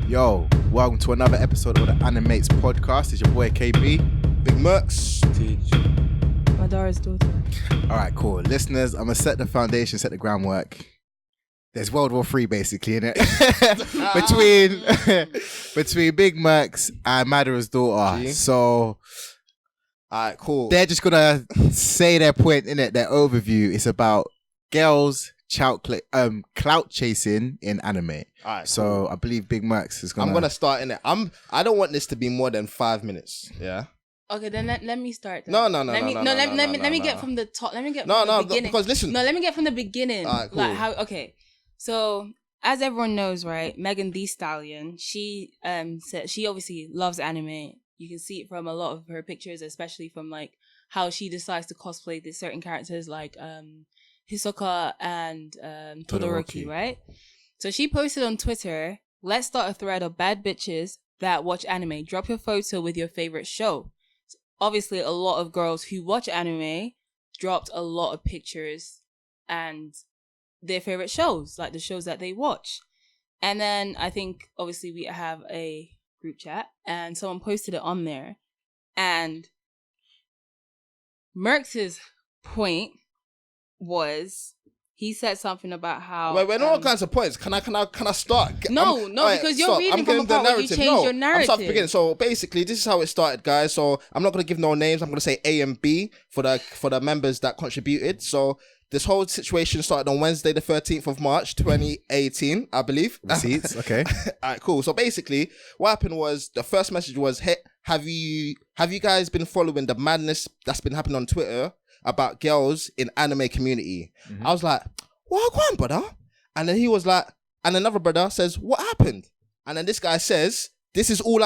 Yo, welcome to another episode of the Animates podcast. It's your boy KB, Big Mercs, Madara's daughter. All right, cool. Listeners, I'm going to set the foundation, set the groundwork. There's World War III basically in it between Big Mercs and Madara's daughter. G. So, All right, cool. they're just going to say their point in it, their overview. It's about girls clout chasing in anime. All right, So cool. I believe Big Mercs is I'm gonna start in it. I don't want this to be more than 5 minutes. Yeah. Okay, then let me start. Then. No. Let me get from the top. Let me get No, from the beginning. because listen. No, let me get from the beginning. Alright, cool. Like how? Okay, so as everyone knows, right? Megan Thee Stallion. She said she obviously loves anime. You can see it from a lot of her pictures, especially from like how she decides to cosplay these certain characters like Hisoka and Todoroki, right? So she posted on Twitter, let's start a thread of bad bitches that watch anime. Drop your photo with your favorite show. So obviously, a lot of girls who watch anime dropped a lot of pictures and their favorite shows, like the shows that they watch. And then I think, obviously, we have a group chat and someone posted it on there. And Merck's point was he said something about how Wait, we're all kinds of points. Can I start? No, because you're reading from a part where you changed your narrative. I'm starting beginning. So basically, this is how it started, guys. So I'm not gonna give no names. I'm gonna say A and B for the members that contributed. So this whole situation started on Wednesday, the 13th of March, 2018, I believe. Receipts, okay. All right, cool. So basically, what happened was the first message was, "Hey, have you guys been following the madness that's been happening on Twitter about girls in anime community?" I was like, "What, go on, brother?" And then he was like, and another brother says, "What happened?" And then this guy says, this is all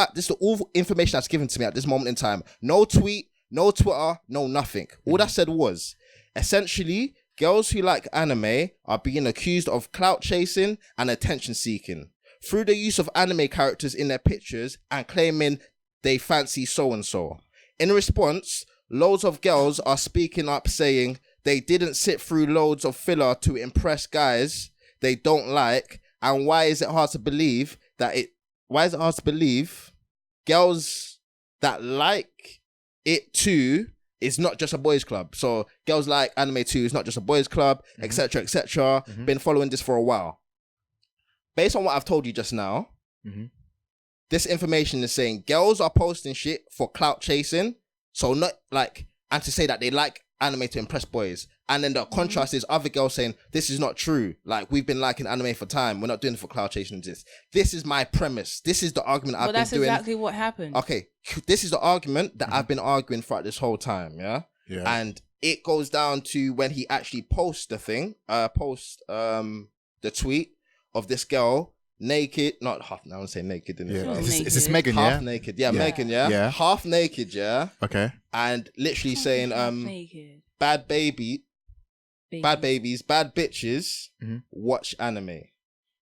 information that's given to me at this moment in time. No tweet, no Twitter, no nothing. All that said was, essentially, girls who like anime are being accused of clout chasing and attention seeking through the use of anime characters in their pictures and claiming they fancy so-and-so. In response, loads of girls are speaking up saying they didn't sit through loads of filler to impress guys they don't like, and why is it hard to believe girls that like it too is not just a boys club. So girls like anime too is not just a boys club, etc., etc. Been following this for a while. Based on what I've told you just now, this information is saying girls are posting shit for clout chasing. So not like, and to say that they like anime to impress boys. And then the contrast is other girls saying, this is not true. Like, we've been liking anime for time. We're not doing it for clout chasing. This is my premise. This is the argument I've been doing. That's exactly what happened. Okay. This is the argument that I've been arguing throughout this whole time. Yeah. And it goes down to when he actually posts the thing, the tweet of this girl naked, not half, I won't say naked. Is this Megan, yeah? Half naked. Yeah, Megan, yeah. Half naked, yeah. Okay. And literally saying, naked. bad babies, bad bitches, watch anime.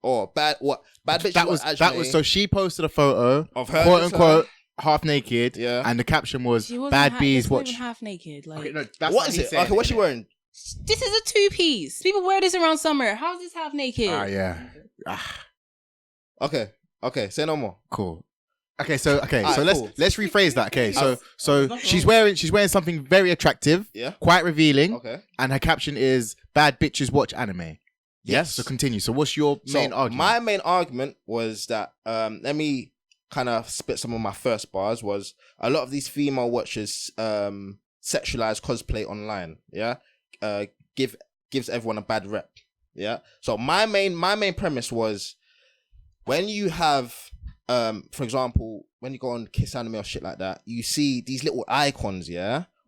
Or bad bitches that was so she posted a photo of her, quote unquote, half naked, and the caption was bad bees watch. Half naked. Like, okay, no, that's what is it? Okay, what's she wearing? This is a two-piece. People wear this around summer. How is this half naked? Okay, say no more. Cool. So cool. let's rephrase that. Okay, so she's wearing something very attractive, quite revealing. Okay. And her caption is bad bitches watch anime. Yes. So continue. So what's your main argument? My main argument was that let me kind of spit some of my first bars. Was a lot of these female watchers sexualize cosplay online. Yeah. Gives everyone a bad rep. Yeah. So my main premise was, when you have, for example, when you go on Kiss Anime or shit like that, you see these little icons,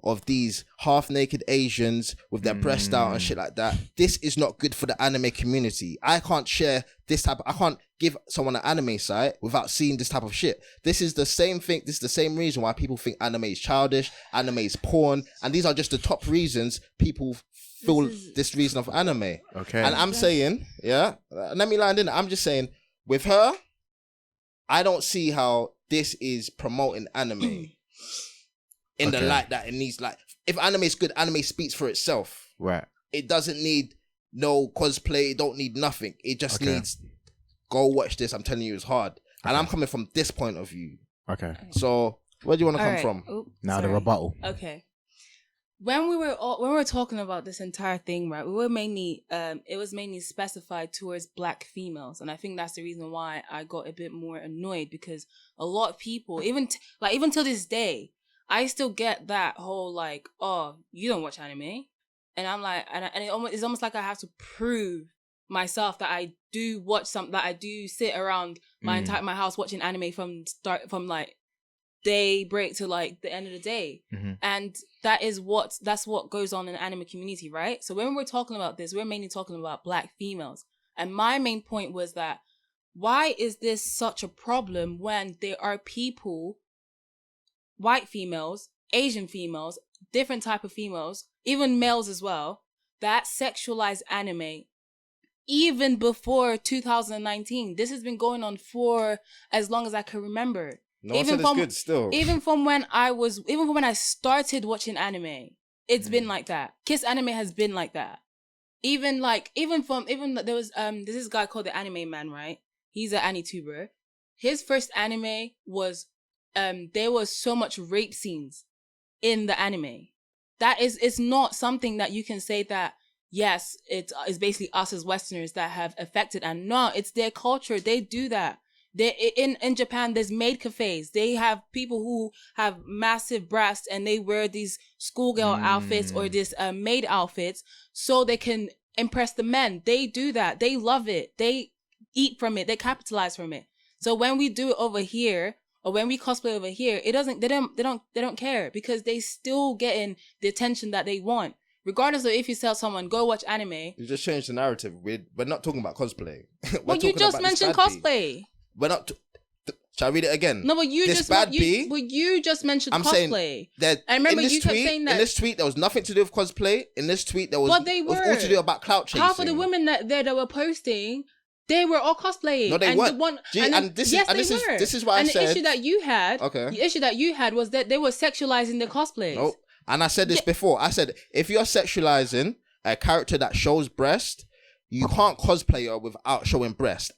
of these half-naked Asians with their breasts out and shit like that. This is not good for the anime community. I can't share this I can't give someone an anime site without seeing this type of shit. This is the same thing. This is the same reason why people think anime is childish, anime is porn, and these are just the top reasons people feel this reason of anime. Okay. And I'm saying, let me land in. I'm just saying, with her, I don't see how this is promoting anime in the light that it needs. Like, if anime is good, anime speaks for itself. Right. It doesn't need no cosplay. It don't need nothing. It just needs, go watch this. I'm telling you, it's hard. and I'm coming from this point of view. Okay. So where do you want to come Alright. from? Oh, Now the sorry. rebuttal. Okay. When we were talking about this entire thing, right, we were mainly it was mainly specified towards black females, and I think that's the reason why I got a bit more annoyed, because a lot of people, even till this day, I still get that whole like, oh, you don't watch anime, and I'm like, and it's almost like I have to prove myself that I do watch something, that I do sit around my house watching anime from like daybreak to like the end of the day. And that's what goes on in the anime community, right? So when we're talking about this, we're mainly talking about black females, and my main point was that why is this such a problem when there are people, white females, Asian females, different type of females, even males as well, that sexualize anime even before 2019. This has been going on for as long as I can remember. No one said it's good still. Even from when I started watching anime, it's been like that. Kiss anime has been like that. There was there's this guy called the Anime Man, right? He's an AniTuber. His first anime was there was so much rape scenes in the anime. It's not something that you can say that yes, it's basically us as Westerners that have affected, and no, it's their culture. They do that. In Japan, there's maid cafes. They have people who have massive breasts and they wear these schoolgirl outfits or this maid outfits so they can impress the men. They do that. They love it. They eat from it. They capitalize from it. So when we do it over here, or when we cosplay over here, they don't care, because they still getting the attention that they want. Regardless of if you tell someone, go watch anime. You just changed the narrative. We're not talking about cosplay. Well, you just mentioned cosplay. We're not. Shall I read it again? No, but you just mentioned I'm cosplay. saying that I remember you kept saying that in this tweet there was nothing to do with cosplay. In this tweet there was, but they it was were all to do about clout chasing. Half of the women that were posting, they were all cosplaying. No, they weren't. This is why I said. And the issue that you had, okay, the issue that you had was that they were sexualizing their cosplays. Nope. And I said this before. I said if you're sexualizing a character that shows breast, you can't cosplay her without showing breast.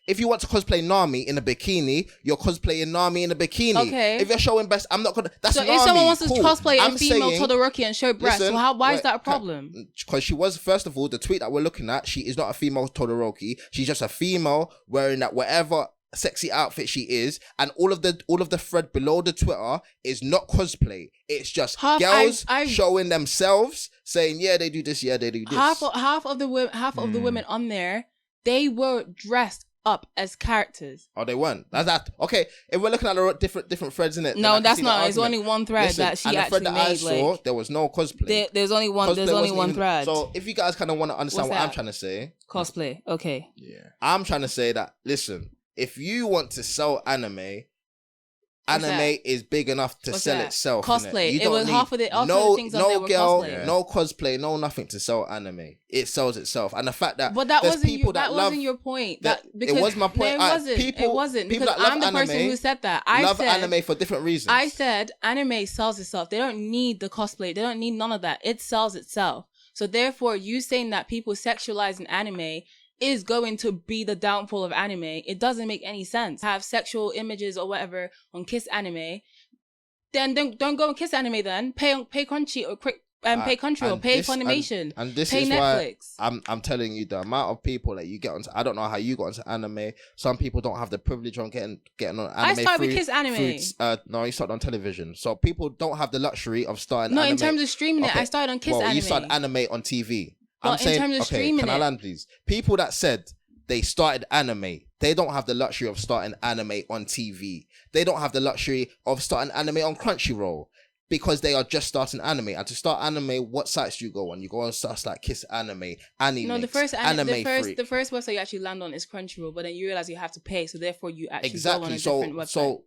If you want to cosplay Nami in a bikini, you're cosplaying Nami in a bikini. Okay. If you're showing breast, I'm not gonna. That's so Nami. If someone wants to cosplay I'm a female saying, Todoroki and show breast, so why is that a problem? Because she was, first of all, the tweet that we're looking at, she is not a female Todoroki. She's just a female wearing that whatever sexy outfit she is, and all of the thread below the Twitter is not cosplay. It's just girls showing themselves, saying, yeah, they do this, yeah, they do this. Half of the women on there, they were dressed up as characters. Oh, they weren't. That's that. Okay, if we're looking at the different threads in it, no, that's not. It's only one thread that she actually made. I saw, there was no cosplay. There's only one. There's only one thread. So if you guys kind of want to understand what I'm trying to say, cosplay. Okay. Yeah. I'm trying to say that. Listen, if you want to sell anime is big enough to sell itself. Cosplay. It was half of the things on there were girl, cosplay. no cosplay, no nothing to sell anime. It sells itself, and the fact that but that wasn't your point. Because it was my point. No, it wasn't. Because I'm the person who said that. I love anime for different reasons. I said anime sells itself. They don't need the cosplay. They don't need none of that. It sells itself. So therefore, you saying that people sexualizing anime is going to be the downfall of anime, it doesn't make any sense. Have sexual images or whatever on Kiss Anime, then don't go and Kiss Anime. Then pay Crunchy or pay Crunchyroll, or pay Funimation, and this pay is Netflix. Why I'm telling you, the amount of people that you get onto. I don't know how you got into anime. Some people don't have the privilege on getting on anime. I started with Kiss Anime. No, you started on television, so people don't have the luxury of starting. No, anime. In terms of streaming it, I started on Kiss Anime. You started anime on TV. I'm saying, in terms of streaming can I land, please? People that said they started anime, they don't have the luxury of starting anime on TV. They don't have the luxury of starting anime on Crunchyroll because they are just starting anime. And to start anime, what sites do you go on? You go on sites like Kiss Anime, Anime. No, the first website you actually land on is Crunchyroll, but then you realize you have to pay, so therefore you actually go on a different website. So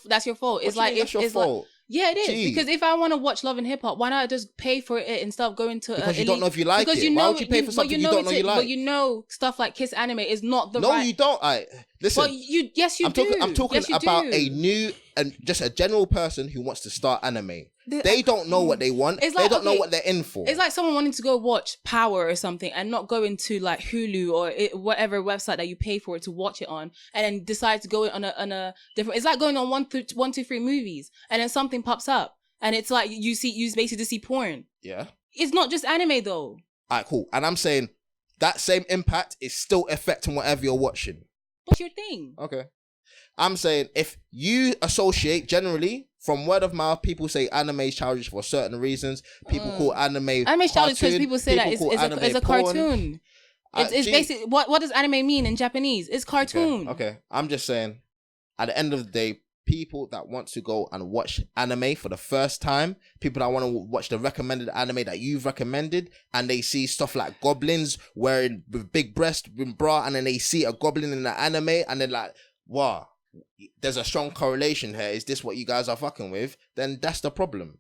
that's your fault. It's like that's your fault. Yeah, it is. Jeez. Because if I want to watch Love and Hip Hop, why not just pay for it instead of going to because you don't know if you like it. Why would you pay for something you don't know you like? But you know stuff like Kiss Anime is not the right... No, you don't. Listen. But yes, you do. I'm talking about a new and just a general person who wants to start anime. They don't know what they want. It's like, they don't know okay, what they're in for. It's like someone wanting to go watch Power or something and not go into like Hulu or whatever website that you pay for to watch it on, and then decide to go on a different. It's like going on 1, 2, 3 movies, and then something pops up, and it's like you basically see porn. Yeah. It's not just anime though. Alright, cool. And I'm saying that same impact is still affecting whatever you're watching. What's your thing? Okay. I'm saying if you associate generally from word of mouth, people say anime is childish for certain reasons. People call anime is childish because people say that cartoon. it's a cartoon. It's basically what does anime mean in Japanese? It's cartoon. Okay. I'm just saying, at the end of the day, people that want to go and watch anime for the first time, people that want to watch the recommended anime that you've recommended, and they see stuff like goblins wearing with big breast with bra, and then they see a goblin in the anime, and they're like, wow, there's a strong correlation here. Is this what you guys are fucking with? Then that's the problem.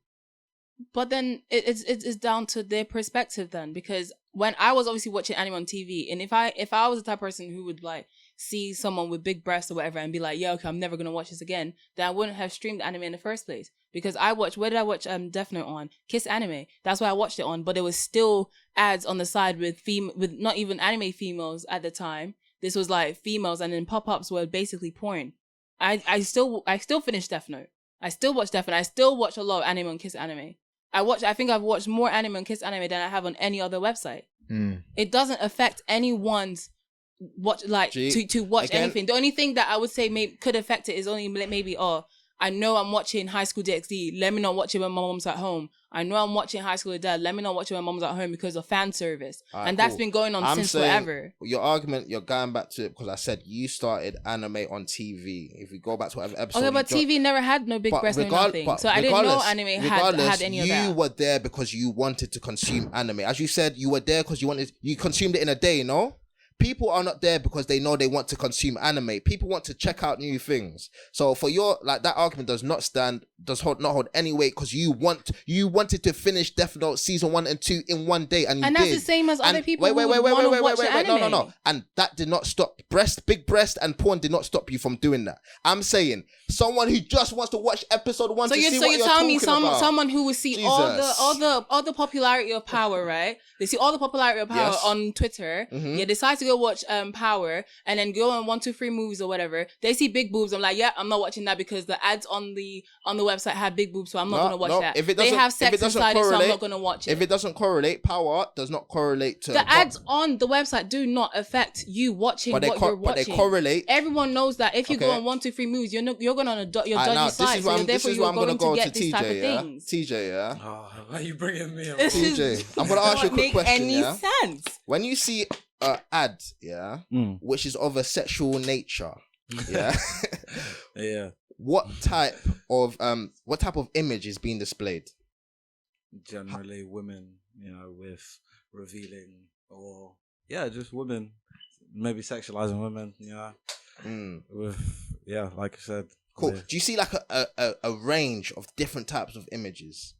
But then it's down to their perspective then, because when I was obviously watching anime on TV, and if I was the type of person who would like see someone with big breasts or whatever and be like, yeah, okay, I'm never gonna watch this again, then I wouldn't have streamed anime in the first place. Because where did I watch Death Note on? Kiss Anime. That's why I watched it on, but there was still ads on the side with not even anime females at the time. This was like females, and then pop-ups were basically porn. I still finished Death Note. I still watch Death Note. I still watch a lot of anime on Kiss Anime. I think I've watched more anime on Kiss Anime than I have on any other website. It doesn't affect anyone's to watch anything. The only thing that I would say could affect it is only maybe, I know I'm watching High School DxD. Let me not watch it when my mom's at home. I know I'm watching High School Dad. Let me not watch it when my mom's at home because of fan service. And that's been going on since forever. Your argument, you're going back to it because I said you started anime on TV. If we go back to whatever episode. Okay, but TV never had no big breast or nothing. So I didn't know anime had any of that. You were there because you wanted to consume anime. As you said, you were there because you consumed it in a day, no? People are not there because they know they want to consume anime. People want to check out new things. So for that argument does not hold any weight because you wanted to finish Death Note season 1 and 2 in one day, and that's the same as other people who want to watch anime. No. And that did not stop. Big breast and porn did not stop you from doing that. I'm saying someone who just wants to watch episode 1 to see what you're talking about. So you're telling me someone who would see all the popularity of Power, right? They see all the popularity of Power on Twitter. Mm-hmm. Yeah, decide to go watch Power and then go on 1, 2, 3 movies or whatever. They see big boobs. I'm like, yeah, I'm not watching that because the ads on the website had big boobs, so I'm not gonna watch that. They have sex inside it, so I'm not gonna watch it. If it doesn't correlate, Power does not correlate to the ads on the website. Do not affect you watching what you're watching. But they correlate. Everyone knows that if you go on 1, 2, 3 movies, you're going on your dodgy side. So therefore, you're going to get this type of things. TJ, yeah. Oh, why are you bringing me up? TJ, I'm gonna ask you a quick question. Any sense? When you see ad, which is of a sexual nature, yeah. What type of image is being displayed? Generally, women, with revealing or just women, maybe sexualizing women, with like I said. Cool. Do you see like a range of different types of images?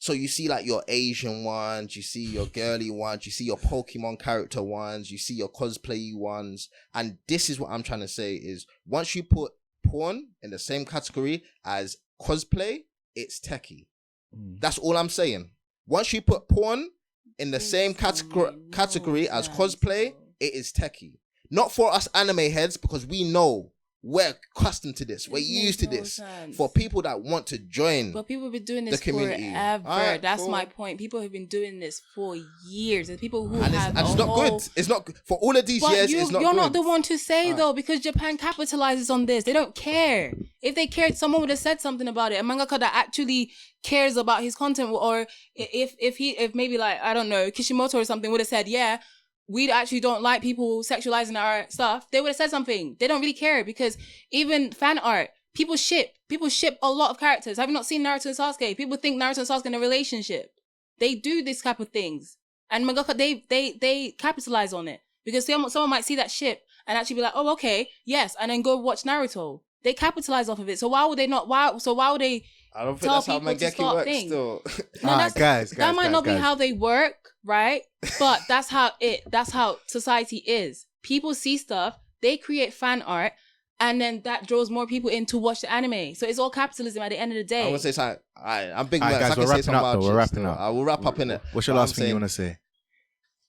So you see like your Asian ones, you see your girly ones, you see your Pokemon character ones, you see your cosplay ones. And this is what I'm trying to say is once you put porn in the same category as cosplay, it's techie. That's all I'm saying. Once you put porn in the same category as cosplay, it is techie. Not for us anime heads because we know we're accustomed to this. We're used to this. For people that want to join, but people have been doing this community forever. Right, that's my point. People have been doing this for years. There's people who have it's not good. It's not for all of these years. It's not. You're good. not the one to say though, because Japan capitalizes on this. They don't care. If they cared, someone would have said something about it. A mangaka that actually cares about his content, or if maybe like I don't know Kishimoto or something would have said, yeah, we actually don't like people sexualizing our stuff, they would have said something. They don't really care because even fan art, people ship a lot of characters. Have you not seen Naruto and Sasuke? People think Naruto and Sasuke in a relationship. They do this type of things. And mangaka, they capitalize on it. Because someone might see that ship and actually be like, oh, okay, yes, and then go watch Naruto. They capitalize off of it. So why would they not? Why would they? I don't think that's how Mangeki works still. No, guys, that might not be how they work, right? But that's how society is. People see stuff, they create fan art, And then that draws more people in to watch the anime. So it's all capitalism at the end of the day. I want to say something. I'm big Alright, Max. guys, I can we're say wrapping some up, wild though. We're shit wrapping still. up. I will wrap up in it. What's your last thing you want to say?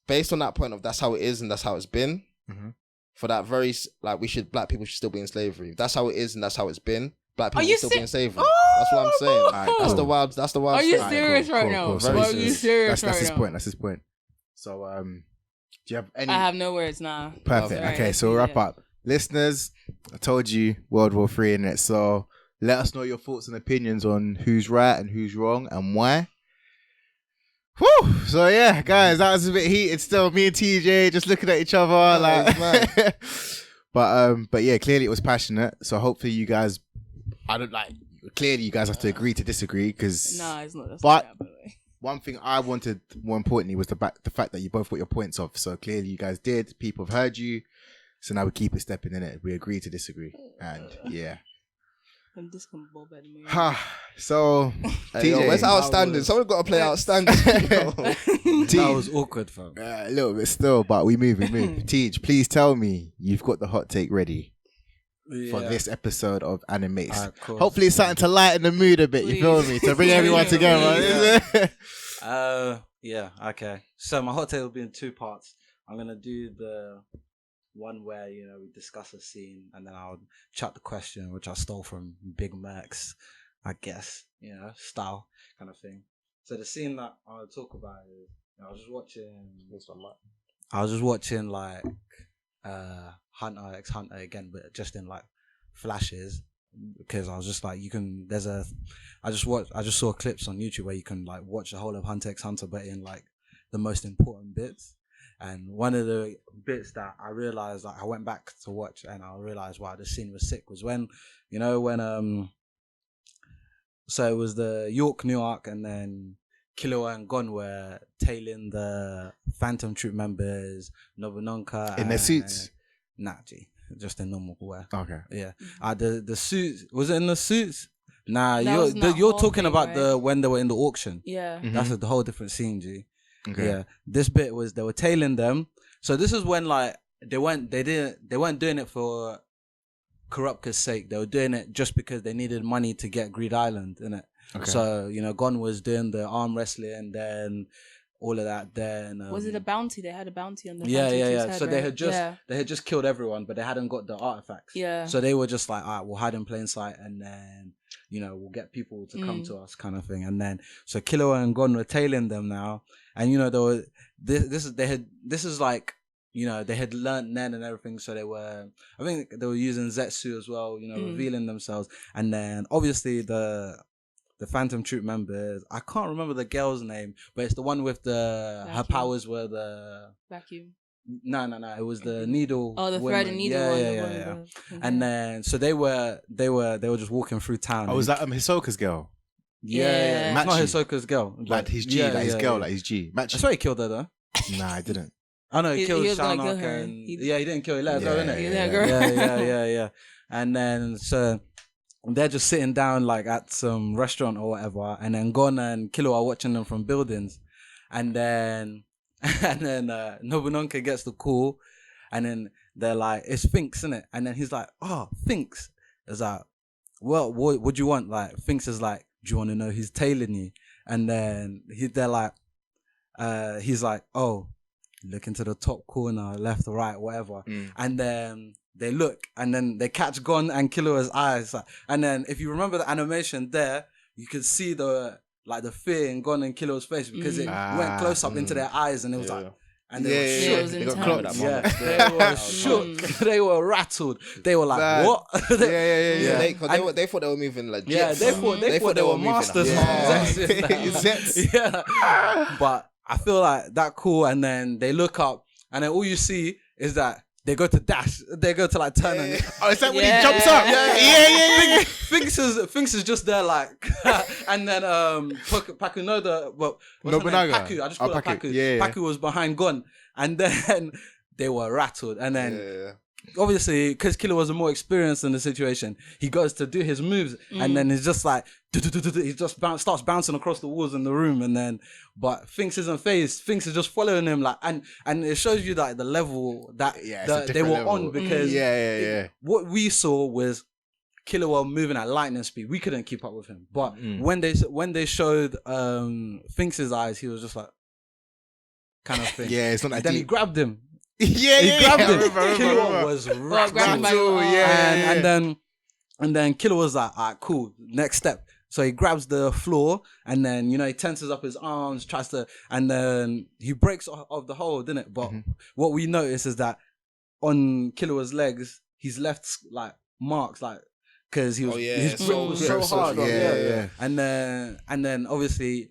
Based on that point of that's how it is and that's how it's been. Mhm. For that very black people should still be in slavery. If that's how it is and that's how it's been. Black people you should still be in slavery. Oh, That's what I'm saying. Alright, That's cool. the wild. That's the wild. Are you thing. serious right now? So Very Are you serious that's right his now? point. That's his point. So, do you have any? I have no words now. Perfect. Sorry. Okay, so we'll wrap up. Listeners, I told you World War III in it. So let us know your thoughts and opinions on who's right and who's wrong and why. Whew. So yeah, guys, that was a bit heated still. Me and TJ just looking at each other like but yeah, clearly it was passionate. So hopefully you guys clearly you guys have to agree to disagree because No, it's not. That's But- not by the way. one thing I wanted more importantly was the fact that you both got your points off. So clearly you guys did. People have heard you. So now we keep it stepping in it. We agree to disagree. And yeah. I'm just gonna bob at me. So Hey, yo, TJ, where's outstanding? Someone got to play outstanding. That was awkward, fam. a little bit still, but we move. Tej, please tell me you've got the hot take ready for this episode of Animates. Alright, cool. Hopefully it's something to lighten the mood a bit, you feel me? To bring everyone Please. together. Yeah, okay. So my hot take will be in two parts. I'm gonna do the one where we discuss a scene, and then I'll chat the question, which I stole from Big Max, I guess, style kind of thing. So the scene that I'll talk about is I was just watching like Hunter x Hunter again, but just in like flashes, because I was just like, I just saw clips on YouTube where you can like watch the whole of Hunter x Hunter, but in like the most important bits. And one of the bits that I realized, like I went back to watch and I realized, wow, this scene was sick, was when so it was the York New Arc, and then Killua and Gon were tailing the Phantom Troop members, Nobunonka. In their suits? Nah, just in normal wear. Okay. Yeah. The suits, was it in the suits? Nah, That was not you're whole talking thing, about right? the when they were in the auction. Yeah. Mhm. That's a whole different scene, G. Okay. Yeah, this bit was they were tailing them. So this is when like they weren't doing it for Kurapka's sake. They were doing it just because they needed money to get Greed Island, innit? Okay. So Gon was doing the arm wrestling, and then all of that. Then Was it a bounty? They had a bounty on the yeah. Phantom Troop's head, So they right? had just killed everyone, but they hadn't got the artifacts. Yeah. So they were just like, all right, we'll hide in plain sight, and then we'll get people to come to us, kind of thing. And then so Killua and Gon were tailing them now, and this is like they had learnt Nen and everything, so I think they were using Zetsu as well, revealing themselves. And then obviously the Phantom Troop members, I can't remember the girl's name, but it's the one with her Vacuum. powers were the Vacuum. no, it was the needle. Oh, the thread women. and needle yeah, one. yeah, the yeah, one yeah. with the- And then so they were just walking through town. Oh, was that Hisoka's girl? Yeah. It's not Machi. Hisoka's girl. Like his G, like his girl, like his G. Match. That's why he killed her though. Nah, I didn't. Oh no, he killed was gonna kill Shinnok her. and He didn't kill her. He let her go, Yeah, innit? yeah, girl. Yeah. And then so they're just sitting down like at some restaurant or whatever, and then Gon and Killua are watching them from buildings, and then Nobunonka gets the call, and then they're like, "It's Finks, isn't it?" And then he's like, "Oh, Finks." It's like, "Well, what do you want?" Like Finks is like, "Do you want to know who's tailing you?" And then they're like, he's like, "Oh, look into the top corner, left or right, whatever." And then they look, and then they catch Gon and Killua's eyes. And then if you remember the animation there, you could see the fear in Gon and Killua's face, because it went close up into their eyes, and it was like, and they were shook. It was They got intense. clocked. Yeah, they were shook. They were rattled. They were like, Nah. "What?" Yeah. They thought they were moving legit. Yeah, they thought they were moving masters. like- Zets. Yeah. But I feel like that cool, and then they look up, and then all you see is that they go to dash. They go to like turn and Oh, is that when Yeah. he jumps up? Yeah. Finks is just there like, and then Pakunoda, well, what's her name? Nobunaga. Paku. I just call her Paku. Paku. Yeah. Paku was behind Gon, and then they were rattled, and then obviously, because Killer was more experienced in the situation, he goes to do his moves, and then he's just like, he just starts bouncing across the walls in the room, and then, but Finks isn't phased. Finks is just following him, like, and it shows you like the level that they were on, because what we saw was Killer were moving at lightning speed. We couldn't keep up with him, but when they showed Finks's eyes, he was just like, kind of thing. Yeah, it's not that Then he deep. grabbed him. Yeah, He grabbed him. I remember. Killer was grabbed him by Cool, the arm. yeah. and then Killer was like, all right, cool, next step. So he grabs the floor, and then, he tenses up his arms, tries to, and then he breaks off the hold, didn't it? But what we notice is that on Killer's legs, he's left like marks, like, because he was his grip was so hard. And then obviously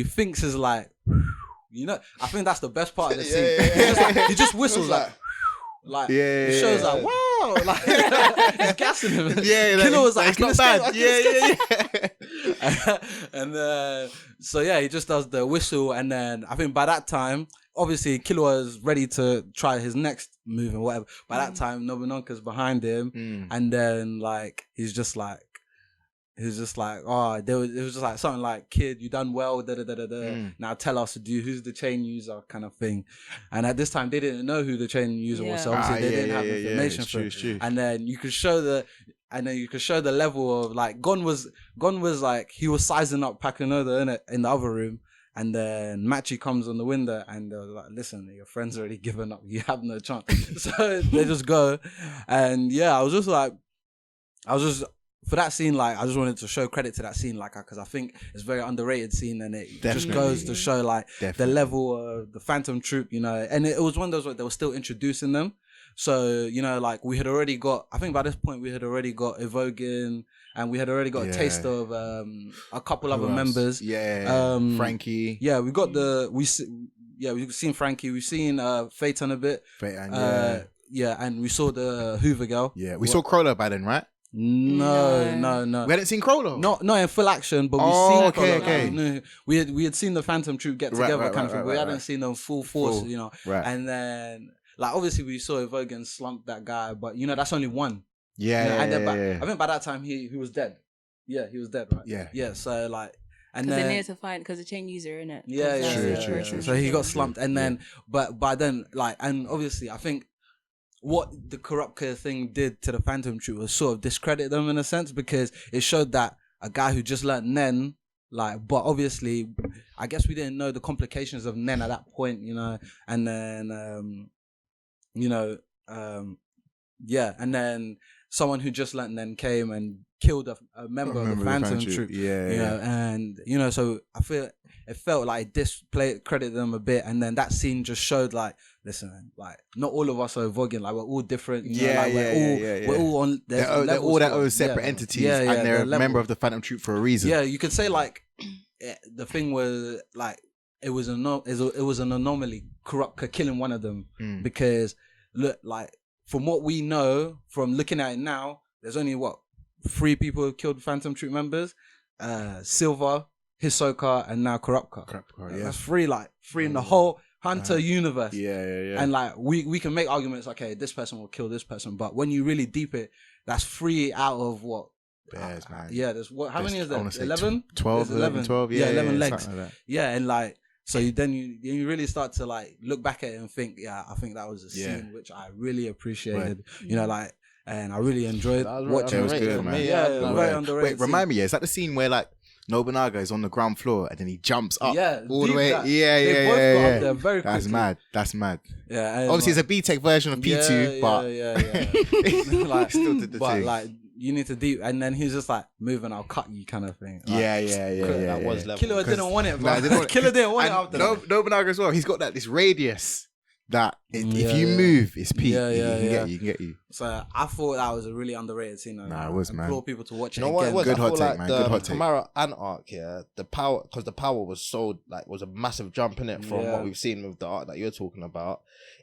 Finks is like, I think that's the best part of the scene. He just whistles like it shows like, wow, like he's gassing him. Killer was like, it's not bad. And so he just does the whistle, and then I think by that time, obviously Killer was ready to try his next move and whatever. By that time, Nobunaga's behind him, and then like he's just like, oh, it was just like something like, kid, you done well, now tell us who's the chain user, kind of thing. And at this time they didn't know who the chain user was, so obviously they didn't have information for it. True. And then you could show the level of like Gon was like, he was sizing up Pakinoda in the other room. And then Machi comes on the window, and they're like, listen, your friend's already given up. You have no chance. So they just go. And for that scene, like, I just wanted to show credit to that scene, like, because I think it's a very underrated scene, and it just goes to show, like, the level of the Phantom Troop, and it was one of those where they were still introducing them. So, like, we had already got, I think by this point, we had already got Evogan, and we had already got a taste of a couple other members. Frankie. Yeah, we've seen Frankie, we've seen Phaeton a bit. And we saw the Hoover girl. Yeah, we saw Crawler by then, right? No. We hadn't seen Crawler. Not in full action, but we've seen Crawler. Okay. We had seen the Phantom Troop get together, kind of thing. We hadn't seen them full force, Right. And then, like, obviously we saw Evogan slump that guy, but that's only one. I think by that time he was dead. Yeah, he was dead, right? Yeah. So like, and then they needed to find, because the chain user, innit? True. So he got slumped, and then, but by then, like, and obviously, I think what the Kurapika thing did to the Phantom Troop was sort of discredit them in a sense, because it showed that a guy who just learned Nen, like, but obviously, I guess we didn't know the complications of Nen at that point, and then, and then someone who just learned Nen came and killed a member of the Phantom Troop. And so I feel it felt like discredited them a bit, and then that scene just showed like, listen, like, not all of us are Vogging, like, we're all different. We're all on. They're all their own separate entities, and they're a member of the Phantom Troop for a reason. Yeah, you could say like the thing was like it was an anomaly, Kurapika killing one of them, because look, like, from what we know from looking at it now, there's only 3 people who killed Phantom Troop members: Silver, Hisoka, and now Kurapika. That's 3 in the whole Hunter universe. And like, we can make arguments, okay, this person will kill this person, but when you really deep it, that's 3 out of what? Bears, man. Yeah, there's how many is there? 11? 12, 12. Yeah, 11 legs. Like that. Yeah, and like, so you really start to like look back at it and think, I think that was a scene which I really appreciated. Like, and I really enjoyed watching. It was good, man. Very underrated. Wait, remind me, is that the scene where like Nobunaga is on the ground floor and then he jumps up all the way? They both got up there very quickly. That's mad. Yeah, obviously it's a B-Tech version of P2, but like, still did the thing. Like, you need to deep, and then he's just like, moving, I'll cut you, kind of thing. Like, That was level. Killer didn't want it, bro. Killer didn't want it after that. Nobunaga as well. He's got this radius that if you move, it's peak. He can get you. So I thought that was a really underrated scene. Nah, it was, man. I implore people to watch it. You know what it was? Good I hot feel take, man. The Good hot take. Kamara Ant arc, the power, because the power was so like, was a massive jump in it from what we've seen with the art that you're talking about.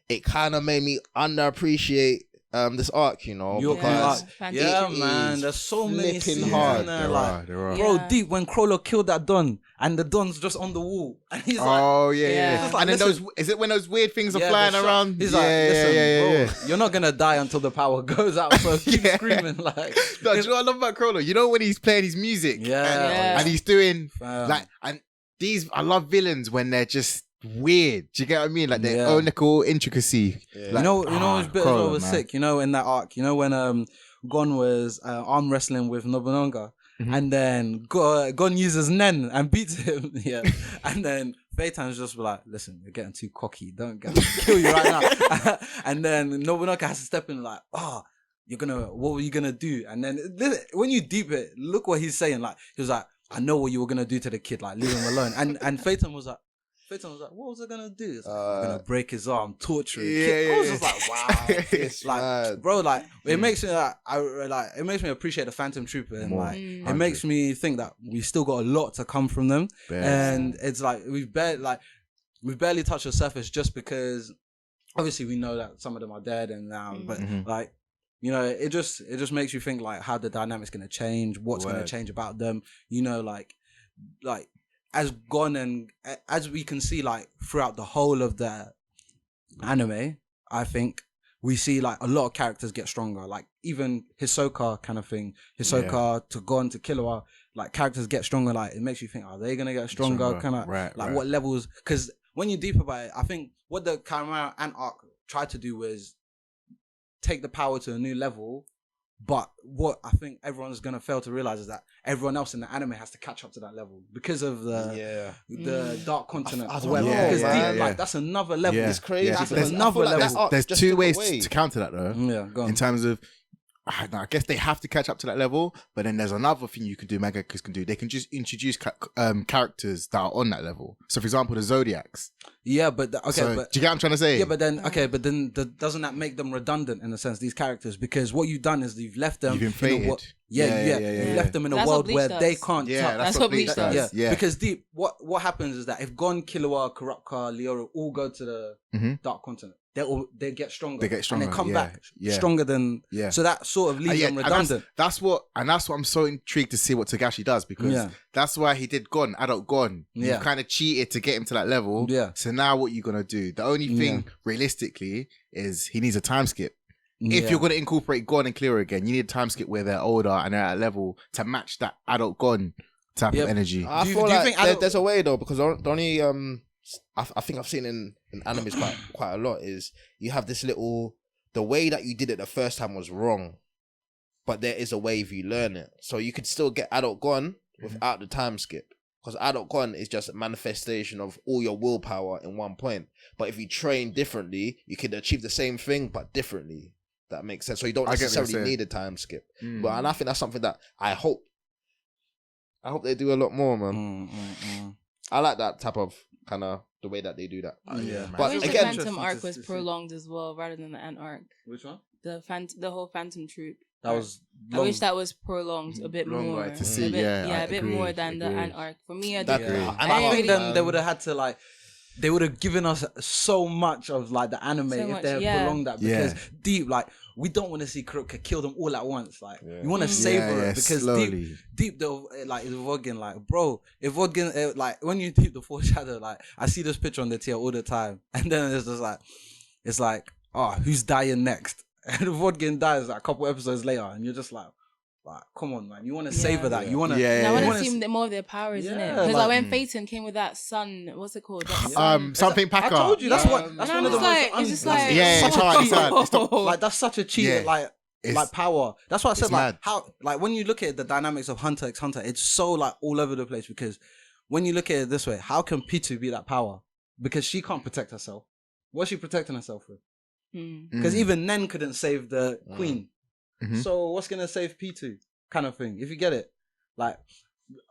It kind of made me underappreciate this arc, you know, You're because Fantasy. yeah, it man. is There's so many flipping scenes hard. in there, There like. are, there are. Bro, Yeah. deep when Crawler killed that Don and the Don's just on the wall and he's like, Oh yeah, Yeah. yeah. Just like, And then listen. is it when those weird things are yeah, flying the shot- around? He's yeah, like, listen, yeah. bro, you're not gonna die until the power goes out. So keep Yeah. screaming like. No, do you know what I love about Crawler? You know when he's playing his music, Yeah. and he's doing Fam. like, and these I love villains when they're just weird. Do you get what I mean? Like their Yeah. own little intricacy. Yeah. Like, you know which bit as Crawler, well was man. sick. You know in that arc. You know when Gon was arm wrestling with Nobunaga, Mhm. and then Gon uses Nen and beats him. Yeah, and then Phaeton's just like, listen, you're getting too cocky. Don't get kill you right now. And then Nobunaga has to step in like, what were you gonna do? And then when you deep it, look what he's saying. Like he was like, I know what you were gonna do to the kid. Like leave him alone. And Phaeton was like, what was I gonna do? It's like, I'm gonna break his arm, torture him. Yeah, I was yeah, just like, wow. It's like, mad. bro, like it makes me like it makes me appreciate the Phantom Trooper, and More. like Mm. it makes me think that we still got a lot to come from them, Best. and it's like we've barely touched the surface just because obviously we know that some of them are dead and now, but Mhm. like. You know, it just makes you think like how the dynamic's gonna change, what's gonna Word. change about them. You know, like as Gon and as we can see like throughout the whole of the anime, I think we see like a lot of characters get stronger. Like even Hisoka kind of thing, Hisoka to Gon to Killua, like characters get stronger. Like it makes you think, are they gonna get stronger? Kind of Right, like right. what levels? Because when you're deep about it, I think what the Chimera Ant arc tried to do was take the power to a new level. But what I think everyone's gonna fail to realize is that everyone else in the anime has to catch up to that level because of the Dark Continent. I don't or whatever. know, Because man. deep, like that's another level. Yeah. It's crazy. Yeah. That's There's- another I feel like level. that arc There's just two took ways away. to counter that though. Yeah, go on. In terms of, I guess they have to catch up to that level, but then there's another thing you can do, Magacus can do. They can just introduce characters that are on that level. So, for example, the Zodiacs. Yeah, but okay, So, but do you get what I'm trying to say? yeah, but then doesn't that make them redundant in a sense? These characters, because what you've done is you've left them. You've in a inflated. You've left them in a That's what world Bleach where does. they can't. Yeah, touch. that's That's what what Bleach Bleach does. does. Yeah. Because deep, what happens is that if Gon, Killua, Kurapika, Leora all go to the Mhm. Dark Continent, they get stronger. They get stronger, and they come yeah, back yeah. stronger than. Yeah. So that sort of leaves them and redundant. that's what I'm so intrigued to see what Togashi does, because Yeah. that's why he did Gon, adult Gon. Yeah. You kind of cheated to get him to that level. Yeah. So now what you gonna do? The only thing realistically is he needs a time skip. If Yeah. you're gonna incorporate Gon and Clear again, you need a time skip where they're older and they're at a level to match that adult Gon type Yeah. of energy. I Do you- feel do you like think adult- there's a way though, because the only I think I've seen in animes quite a lot is you have this little, the way that you did it the first time was wrong, but there is a way if you learn it, so you could still get adult Gon without the time skip, because adult Gon is just a manifestation of all your willpower in one point. But if you train differently, you can achieve the same thing but differently. That makes sense. So you don't I get what you're necessarily saying. need a time skip. Mm. But and I think that's something that I hope they do a lot more, man. I like that type of kind of the way that they do that. Yeah. man. But I wish the again, Phantom arc was to see. prolonged as well, rather than the Ant arc. Which one? The whole Phantom troop. That was. I wish that was prolonged a bit Longer more. to see, a bit, yeah, I a bit agree, more than the agree. Ant arc. For me, I That- did. agree. and I I didn't think really- then they would have had to like. They would have given us so much of like the anime So if much, they had yeah. prolonged that, Yeah. because deep, like we don't want to see Kuroka kill them all at once. Like Yeah. we want to Mm. savor it, because slowly. deep the like is Vodkin, like bro, if Vodkin like when you deep the foreshadow, like I see this picture on the tier all the time, and then it's like oh, who's dying next? And Vodkin dies like a couple episodes later, and you're just like come on, man, you want to savor that, you want to Yeah, And I yeah. want to see more of their powers, Yeah, innit? Because like- when Phaeton came with that sun, what's it called? That Yeah. sun. Something I Packer. told you that's Yeah. what And that's I'm one of the just like- most it's just like- Yeah, it's hard, it's hard. It's not- like that's such a cheat, Yeah. like It's- power. That's why I said it's like mad. how like when you look at the dynamics of Hunter x Hunter, it's so like all over the place, because when you look at it this way, how can Pitu be that power? Because she can't protect herself. What's she protecting herself with? Mm. Because Mm. even Nen couldn't save the queen. Mhm. So what's gonna save Pitu? Kind of thing. If you get it, like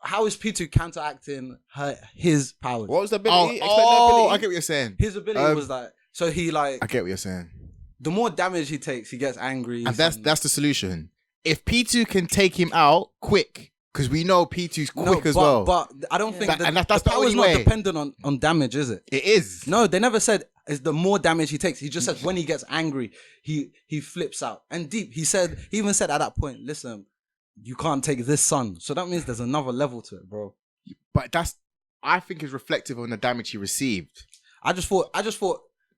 how is Pitu counteracting his powers? What was the Oh, ability? Explain the ability. I get what you're saying. His ability Um, was like so he like I get what you're saying. the more damage he takes, he gets angry. And that's the solution. If P2 can take him out quick, because we know P2's quick as well. But I don't think That- that, and that's the the power's only not way. dependent on damage, is it? It is. No, they never said is the more damage he takes. He just says when he gets angry, he flips out. And Deep, he even said at that point, listen, you can't take this sun. So that means there's another level to it, bro. But I think is reflective on the damage he received. I just thought,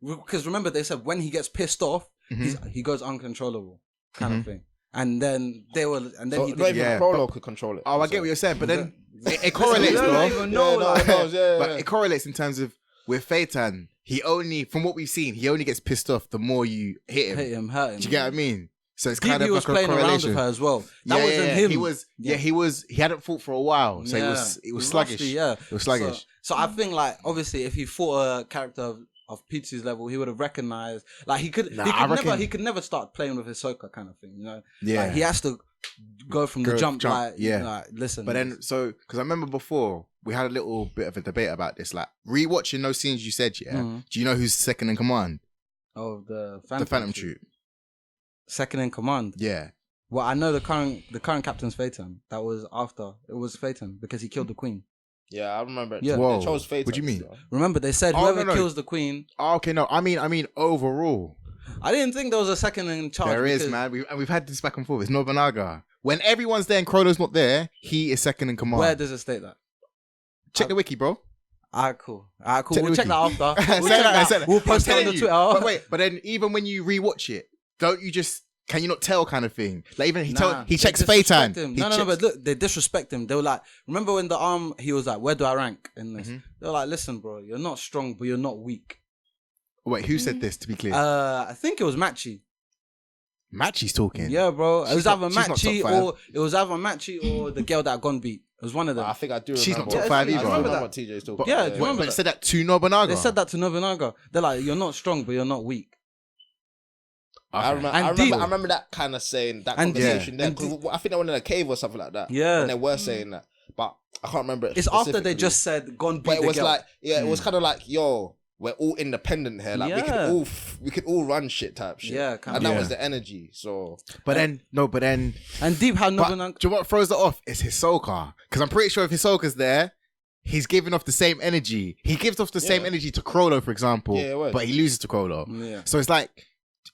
because remember they said when he gets pissed off, he goes uncontrollable, kind of thing. And then so he not even Crollo could control it. Oh, I get what you're saying, but then it correlates, but it correlates in terms of with Phaeton, he only, from what we've seen, he only gets pissed off the more you hit him. Hurt him. Do you get what I mean? So it's Deep, kind of he was like a playing around correlation. with her as well. That wasn't him. He hadn't fought for a while, so it was sluggish. Rusty, yeah. It was sluggish. So I think like obviously if he fought a character of Peach's level, he would have recognized like he could never start playing with Hisoka kind of thing, you know? Yeah. Like, he has to go from the jump. Like, listen. But then because I remember before we had a little bit of a debate about this, like rewatching those scenes you said, do you know who's second in command? Oh, the Phantom Troop. Second in command. Yeah. Well, I know the current captain's Phaeton. That was after it was Phaeton because he killed the queen. Yeah, I remember. Yeah. They chose Phaeton. What do you mean? Remember they said whoever kills the queen. Oh, okay, no. I mean overall. I didn't think there was a second in charge. There is, man. We've had this back and forth. It's Nobunaga. When everyone's there and Crollo's not there, he is second in command. Where does it state that? Check the wiki, bro. Alright, cool. Check We'll check that after. Say that. We'll post it on the Twitter. But then even when you rewatch it, don't you just, can you not tell kind of thing? Like even he checks Phaeton. No, but look, they disrespect him. They were like, remember when the he was like, where do I rank in this? They were like, listen, bro, you're not strong, but you're not weak. Wait, who said this, to be clear? I think it was Machi. Machi's talking. Yeah, bro. It was either she's not Machi top or the girl that got beat. It was one of them. I think I do remember. She's not top five either. I remember what TJ's talking Yeah, about. do you remember But they that? said that to Nobunaga. They said that to Nobunaga. They're like, you're not strong, but you're not weak. Okay. I remember that kind of saying that conversation there. 'Cause I think they were in a cave or something like that. Yeah. And they were saying that. But I can't remember it It's after they specifically. just said, gone beat But it the was girl. like, it was kind of like, yo, we're all independent here. Like we could all run shit type shit. Yeah, kind and of. that Yeah. was the energy. So But then And Deep how but Nobunaga... do you know what throws it off? It's Hisoka. Because I'm pretty sure if Hisoka's there, he's giving off the same energy. He gives off the same energy to Crollo, for example. Yeah, it was. But he loses to Crollo. Yeah. So it's like,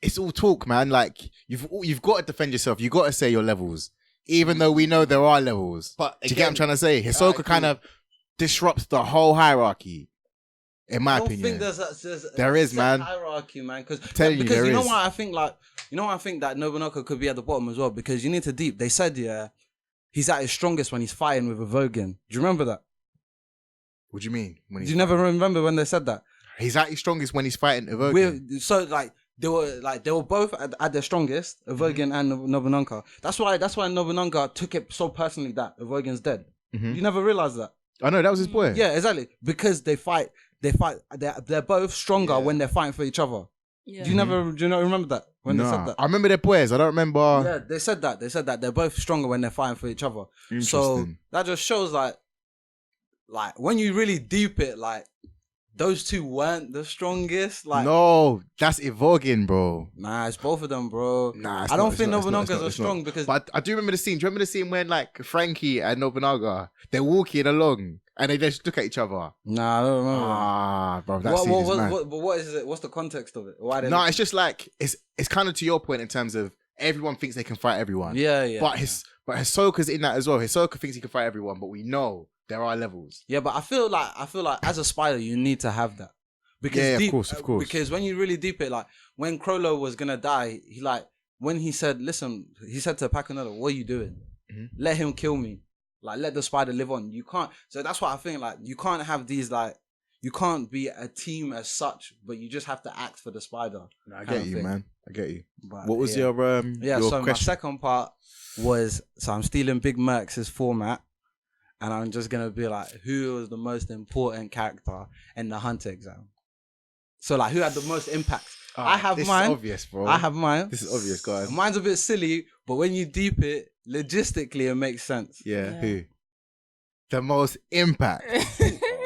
it's all talk, man. Like, you've got to defend yourself. You've got to say your levels. Even though we know there are levels. But do you get what I'm again, trying to say? Hisoka kind of disrupts the whole hierarchy, in my I don't opinion. think There is, set man. hierarchy, man. Telling you, because there you know is. why I think I think that Nobunaga could be at the bottom as well, because you need to Deep. They said he's at his strongest when he's fighting with a Vogan. Do you remember that? What do you mean? When Do you never remember when they said that? He's at his strongest when he's fighting Evoken. So they were both at their strongest, Evogan and Nobunaga. That's why Nobunaga took it so personally that Evogan's dead. You never realized that. I know, that was his boy. Yeah, exactly. Because they fight. They're both stronger when they're fighting for each other. Yeah. Do you not remember that when they said that? I remember their boys. I don't remember. Yeah, they said that. They said that they're both stronger when they're fighting for each other. So Interesting. that just shows like when you really deep it, like those two weren't the strongest. Like No, that's Evoken, bro. nah, it's both of them, bro. Nah, it's I don't not, think it's not, Nobunaga's it's not, as it's not. strong because But I do remember the scene. Do you remember the scene when like Frankie and Nobunaga, they're walking along and they just look at each other? nah, I don't remember. Ah, bro, that scene is mad. What is it? What's the context of it? Why did No, it's just like it's kind of to your point in terms of everyone thinks they can fight everyone. yeah. But Hisoka's in that as well. Hisoka thinks he can fight everyone, but we know there are levels. Yeah, but I feel like as a spider, you need to have that. Because Yeah, deep, of course. Because when you really deep it, like when Crollo was gonna die, when he said, "Listen," he said to Pacanello, "What are you doing? Let him kill me. Like let the spider live on. You can't." So that's why I think like you can't have these like you can't be a team as such, but you just have to act for the spider. I get you, man. I get you. But, What was your yeah? your So my question? second part was I'm stealing Big Merc's format. And I'm just gonna be like, who was the most important character in the Hunter exam? So like, who had the most impact? I have this mine. Is obvious, bro. I have mine. This is obvious, guys. Mine's a bit silly, but when you deep it, logistically, it makes sense. Yeah, Yeah. who? The most impact.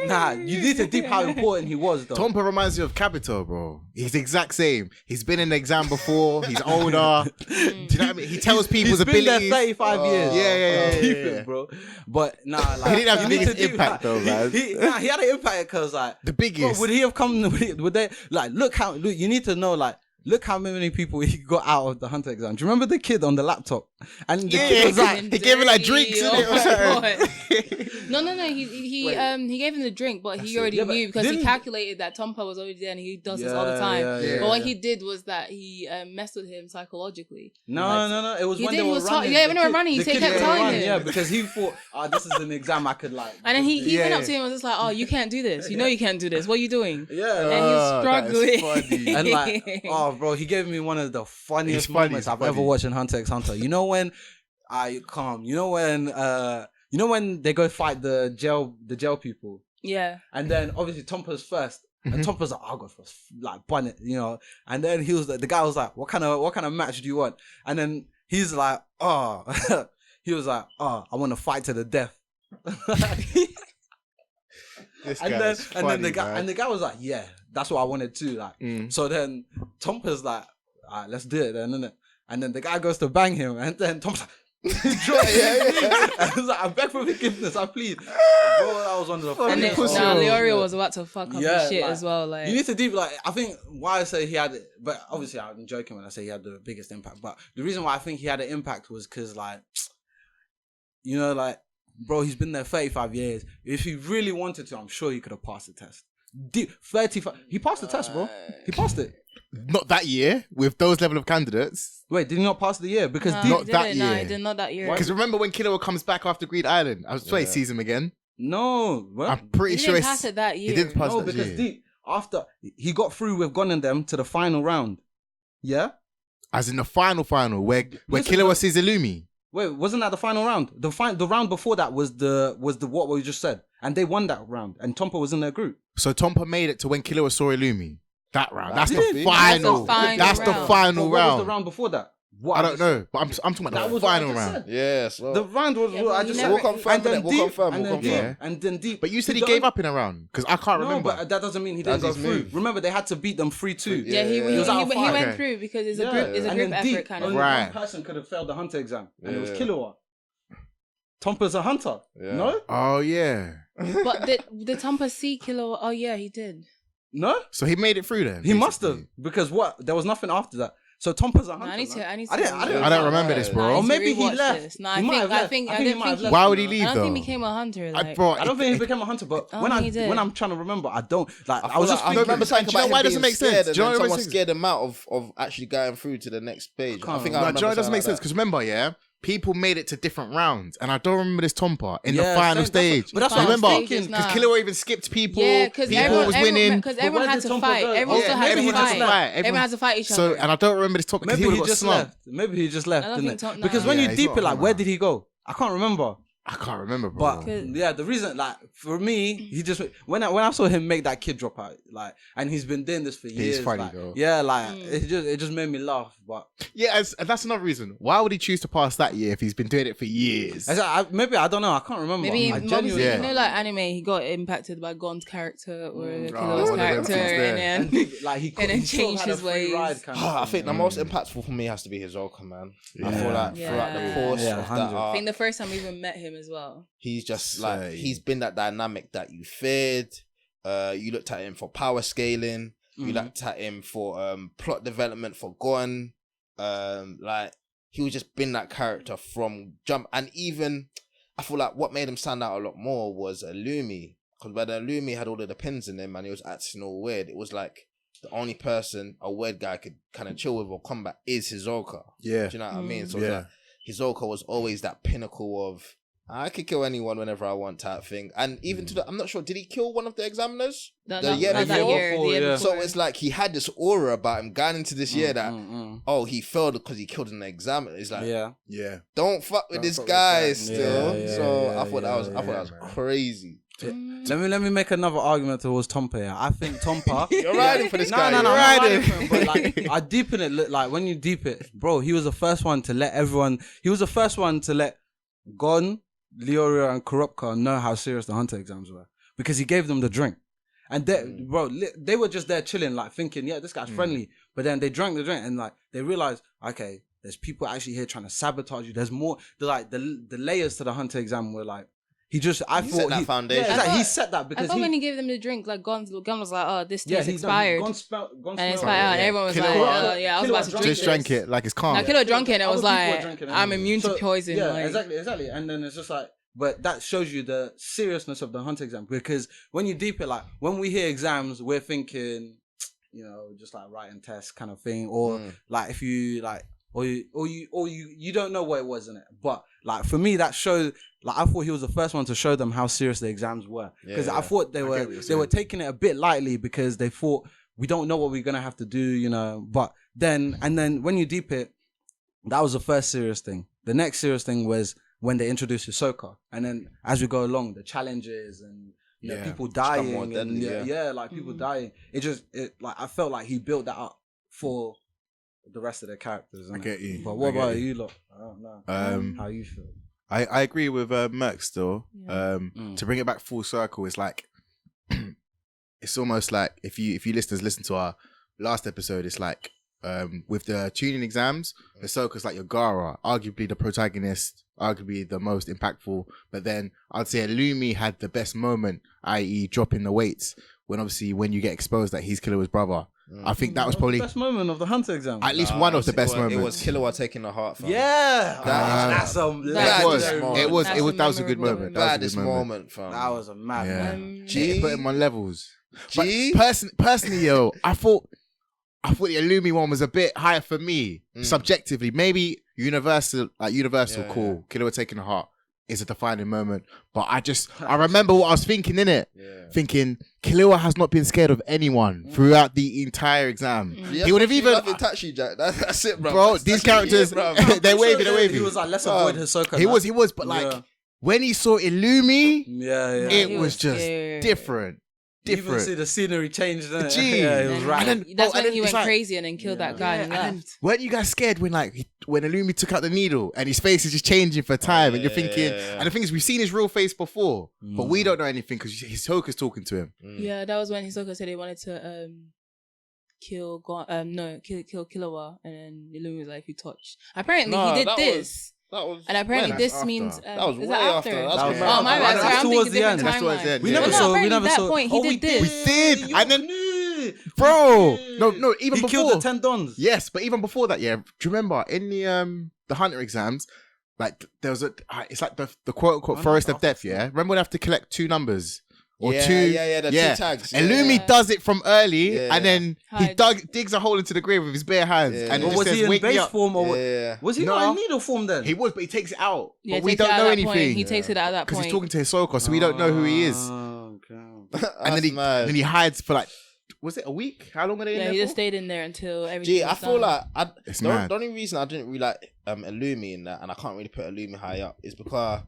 Nah, you need to deep how important he was, though. Tompa reminds me of Kabito, bro. He's the exact same. He's been in the exam before. He's older. Do you know what I mean? He tells people's He's been abilities. there 35 years. Yeah. Deep it, bro. But nah, like He didn't have the you need biggest to deep impact, though, man. He had an impact because like The biggest. bro, would he have come? Would they like look? You need to know like. Look how many people he got out of the Hunter exam. Do you remember the kid on the laptop? And the kid was like, he gave him like drinks in it or something. No. He gave him the drink, but he already knew because he calculated that Tompa was already there and he does this all the time. But what he did was that he messed with him psychologically. No. It was when they were running. When they were running, he kept telling him. Yeah, because he thought, this is an exam I could like. And then he went up to him and was just like, "Oh, you can't do this. You know you can't do this. What are you doing?" Yeah. And he's struggling. And like, bro, he gave me one of the funniest moments I've ever watched in Hunter x Hunter. You know when you know when they go fight the jail people. Yeah. And then obviously Tompa's first. And Tompa's like, I'll go first, like bun it, you know. And then he was like, the guy was like, what kind of match do you want? And then he's like, he was like, I want to fight to the death. And the guy was like, yeah, that's what I wanted too. Like, so then Tompa's like, all right, let's do it then, innit? And then the guy goes to bang him, and then Tompa's like, I was like, I beg for forgiveness, I plead. Bro, that was one of the funniest. Leorio was about to fuck up his shit as well. Like, you need to deep, like, I think why I say he had it, but obviously I'm joking when I say he had the biggest impact. But the reason why I think he had an impact was because, like, you know, like, bro, he's been there 35 years. If he really wanted to, I'm sure he could have passed the test. 35. He passed the test, bro. He passed it. Not that year with those level of candidates. Wait, did he not pass the year? Because not that year. No, he did not that year. Because remember when Killua comes back after Greed Island? I was he sees him again. No, I'm pretty he sure didn't pass it that year. He didn't pass no, that because year. deep after he got through with Gon and them to the final round. Yeah, as in the final where Listen, Killua sees Illumi. Wait, wasn't that the final round? The round before that was the what we just said, and they won that round, and Tompa was in their group. So Tompa made it to when Killua saw Illumi. That round. That's Did the he? final. That's the final What round. was the round before that? I don't know, but I'm talking about the final round. Yes. Well, The round was Yeah, what I but just you said. never- We'll confirm it. We'll confirm. And then deep. But you said he gave up in a round because I can't remember. No, but that doesn't mean he didn't That's go his through. move. Remember, they had to beat them 3-2. Yeah, he was out of he five. went through because it's a group And effort then deep, kind of. only Right. one person could have failed the Hunter exam, and it was Yeah. Killua. Tompa's a hunter. Yeah. No? Oh yeah. But the Tompa see killer. Oh yeah, he did. No? So he made it through then. He must have. basically. Because what? There was nothing after that. So Tompa's a hunter. No, I need to. I didn't- I don't remember this, bro. Or maybe he rewatch left. This. No, He might have I left. think I think he might have left. Why would he leave I don't though? think he became a hunter. Like, I don't think he became a hunter, but I don't when think he did. when I'm trying to remember, I don't like. I I was just I thinking. remember something Do you know about why him it doesn't being make sense? scared, Do and you know then what someone makes sense? scared him out of actually going through to the next page. I think No, I No, remember Joe, it doesn't something make like sense that. because remember, yeah, people made it to different rounds, and I don't remember this Tompa in the Yeah, final same, that's what- stage. but that's what I'm remember thinking. because Nah. Killua even skipped people. yeah, because people everyone was winning. Because But everyone where had did to Tompa fight. go? Everyone Yeah, still had maybe to he just fight. left. Everyone had to fight each So, other. and I don't remember this Tompa because Maybe he got just slumped. left. Maybe he just left. I don't Didn't think it? Tom- Because nah. when Yeah, you he's deep not it, like, a where hunter. did he go? I can't remember. I can't remember, bro. But Cause- yeah, the reason, like, for me, he just when I saw him make that kid drop out, like, and he's been doing this for years. funny, like, though. yeah, like it just made me laugh. But yeah, and that's another reason. Why would he choose to pass that year if he's been doing it for years? maybe I don't know. I can't remember. Maybe I obviously genuinely, Yeah. you know, like anime, he got impacted by Gon's character or Killua's one of them character, things there. and and then like he and then he sort of changed had a his free ways. ride kind of I thing. think the most impactful for me has to be Hisoka, man. I feel like Yeah. throughout the course Yeah, of 100. that I arc, think the first time we even met him as well. he's just like Same. he's been that dynamic that you feared. You looked at him for power scaling. You looked at him for plot development for Gon. Like he was just been that character from jump, and even I feel like what made him stand out a lot more was Illumi, because when Illumi had all of the pins in him and he was acting all weird, it was like the only person a weird guy could kind of chill with or combat is Hisoka. Yeah. Do you know what I mean? So Yeah. it's like Hisoka was always that pinnacle of I could kill anyone whenever I want type thing. And even to the, I'm not sure, did he kill one of the examiners? Not The year that before? year, the year Yeah. before. So it's like he had this aura about him going into this year that, oh, he failed because he killed an examiner. It's like, Yeah. Yeah. don't fuck with Don't this fuck with guy this guy. still. Yeah, So yeah, I thought that was, I thought yeah, that was man. crazy. Let me make another argument towards Tompa. Yeah. I think Tompa. You're riding for this guy. No, you're I'm riding. riding for him, but like I deepen it. Look, like when you deep it, bro, he was the first one to let everyone. He was the first one to let Gon, Leorio, and Kurapika know how serious the Hunter exams were. because he gave them the drink. And they were just there chilling, like thinking, yeah, this guy's friendly. But then they drank the drink and like they realized, okay, there's people actually here trying to sabotage you. There's more. The layers to the Hunter exam were like he thought set that foundation. Yeah, exactly. He set that because when he gave them the drink, like Gon was like, oh, this tastes expired. Gon and smelled it's like, and everyone was like, oh, yeah, I was about to drink Just this. drank it like it's calm. Now Killer drank it and it was Other people like, were drinking it. I'm immune to poison. Yeah, like. exactly. And then it's just like, but that shows you the seriousness of the Hunter exam, because when you deep it, like when we hear exams, we're thinking, you know, just like writing tests kind of thing, or like if you like, or you don't know what it was in it. But like for me, that showed. Like I thought he was the first one to show them how serious the exams were, because I thought they were taking it a bit lightly because they thought we don't know what we're gonna have to do, you know. But then when you deep it, that was the first serious thing. The next serious thing was when they introduced Hisoka, and then as we go along, the challenges and you know, people dying, more deadly, like people dying. It like I felt like he built that up for the rest of the characters. I get you. But what about you lot? I don't know. How you feel? I agree with Merc still. Yeah. To bring it back full circle, it's like it's almost like if you listeners listen to our last episode, it's like with the tuning exams, Hisoka's like your Gaara, arguably the protagonist, arguably the most impactful. But then I'd say Illumi had the best moment, i.e. dropping the weights when you get exposed that he's Killua's brother. I think that was probably the best moment of the Hunter exam. At least one of the best moments. It was Killua taking the heart. Yeah, that was a good moment. Baddest moment, fam. That was a mad moment. G put him on levels. G personally, yo, I thought the Illumi one was a bit higher for me subjectively. Maybe universal cool. Killua taking the heart is a defining moment. But I remember what I was thinking in it. Thinking Killua has not been scared of anyone throughout the entire exam. He would have even touched you, Jack. That's it, bro. Bro, these characters, they're wavy. He was like, let's avoid Hisoka. He was, but like when he saw Illumi, it was just different. You even see the scenery change, didn't it? Yeah, it was right. That's when he went crazy and then killed that guy and left. Weren't you guys scared when Illumi took out the needle and his face is just changing for time and you're thinking, and the thing is, we've seen his real face before, but we don't know anything because Hisoka's talking to him. Yeah, that was when Hisoka said he wanted to kill Killua, and then Illumi was like, if you touch. Apparently he did this. And apparently this means that was is way that after. Oh That my bad. That's I'm towards thinking the end. different That's towards the timeline. end. We never saw. That point he did this. We did, and then bro, no, even he before killed the 10 dons. Yes, but even before that, do you remember in the Hunter exams, like there was it's like the quote unquote forest of death. Yeah, remember when I have to collect 2 numbers. Or two 2 tags. Illumi does it from early, and then he digs a hole into the grave with his bare hands. And But was he in base form or was he not in needle form then? He was, but he takes it out. Yeah, but we don't know anything. He takes it out at that point because he's talking to Hisoka, so we don't know who he is. And then he hides for like, was it a week? How long were they in there? He for? just stayed in there until everything. Gee, I feel like mad. the only reason I didn't really like Illumi in that, and I can't really put Illumi high up, is because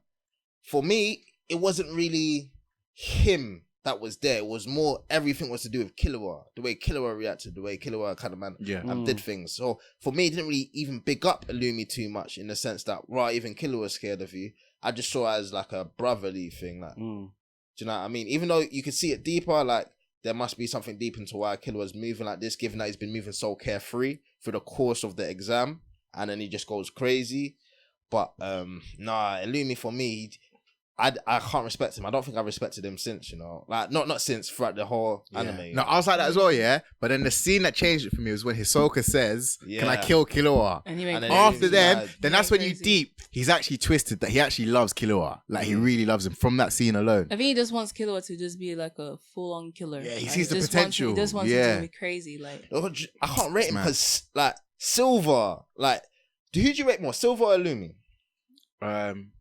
for me it wasn't really him that was there. It was more everything was to do with Killua, the way Killua reacted, the way Killua kind of did things. So for me, it didn't really even big up Illumi too much in the sense that even Killua was scared of you. I just saw it as like a brotherly thing. Like, do you know what I mean? Even though you could see it deeper, like there must be something deep into why Killua's moving like this, given that he's been moving so carefree through the course of the exam, and then he just goes crazy. But Illumi for me, I can't respect him. I don't think I've respected him since, you know. Like, not since, throughout the whole anime. No, I was like that as well, yeah? But then the scene that changed it for me was when Hisoka says, can I kill Killua? And he went after then he that's when crazy. you deep, he's actually twisted that he actually loves Killua. Like, he really loves him from that scene alone. I think he just wants Killua to just be like a full-on killer. Yeah, he Like, sees the potential. He just wants him to be crazy. Like, I can't rate him because, like, Silver, like, who do you rate more, Silver or Illumi?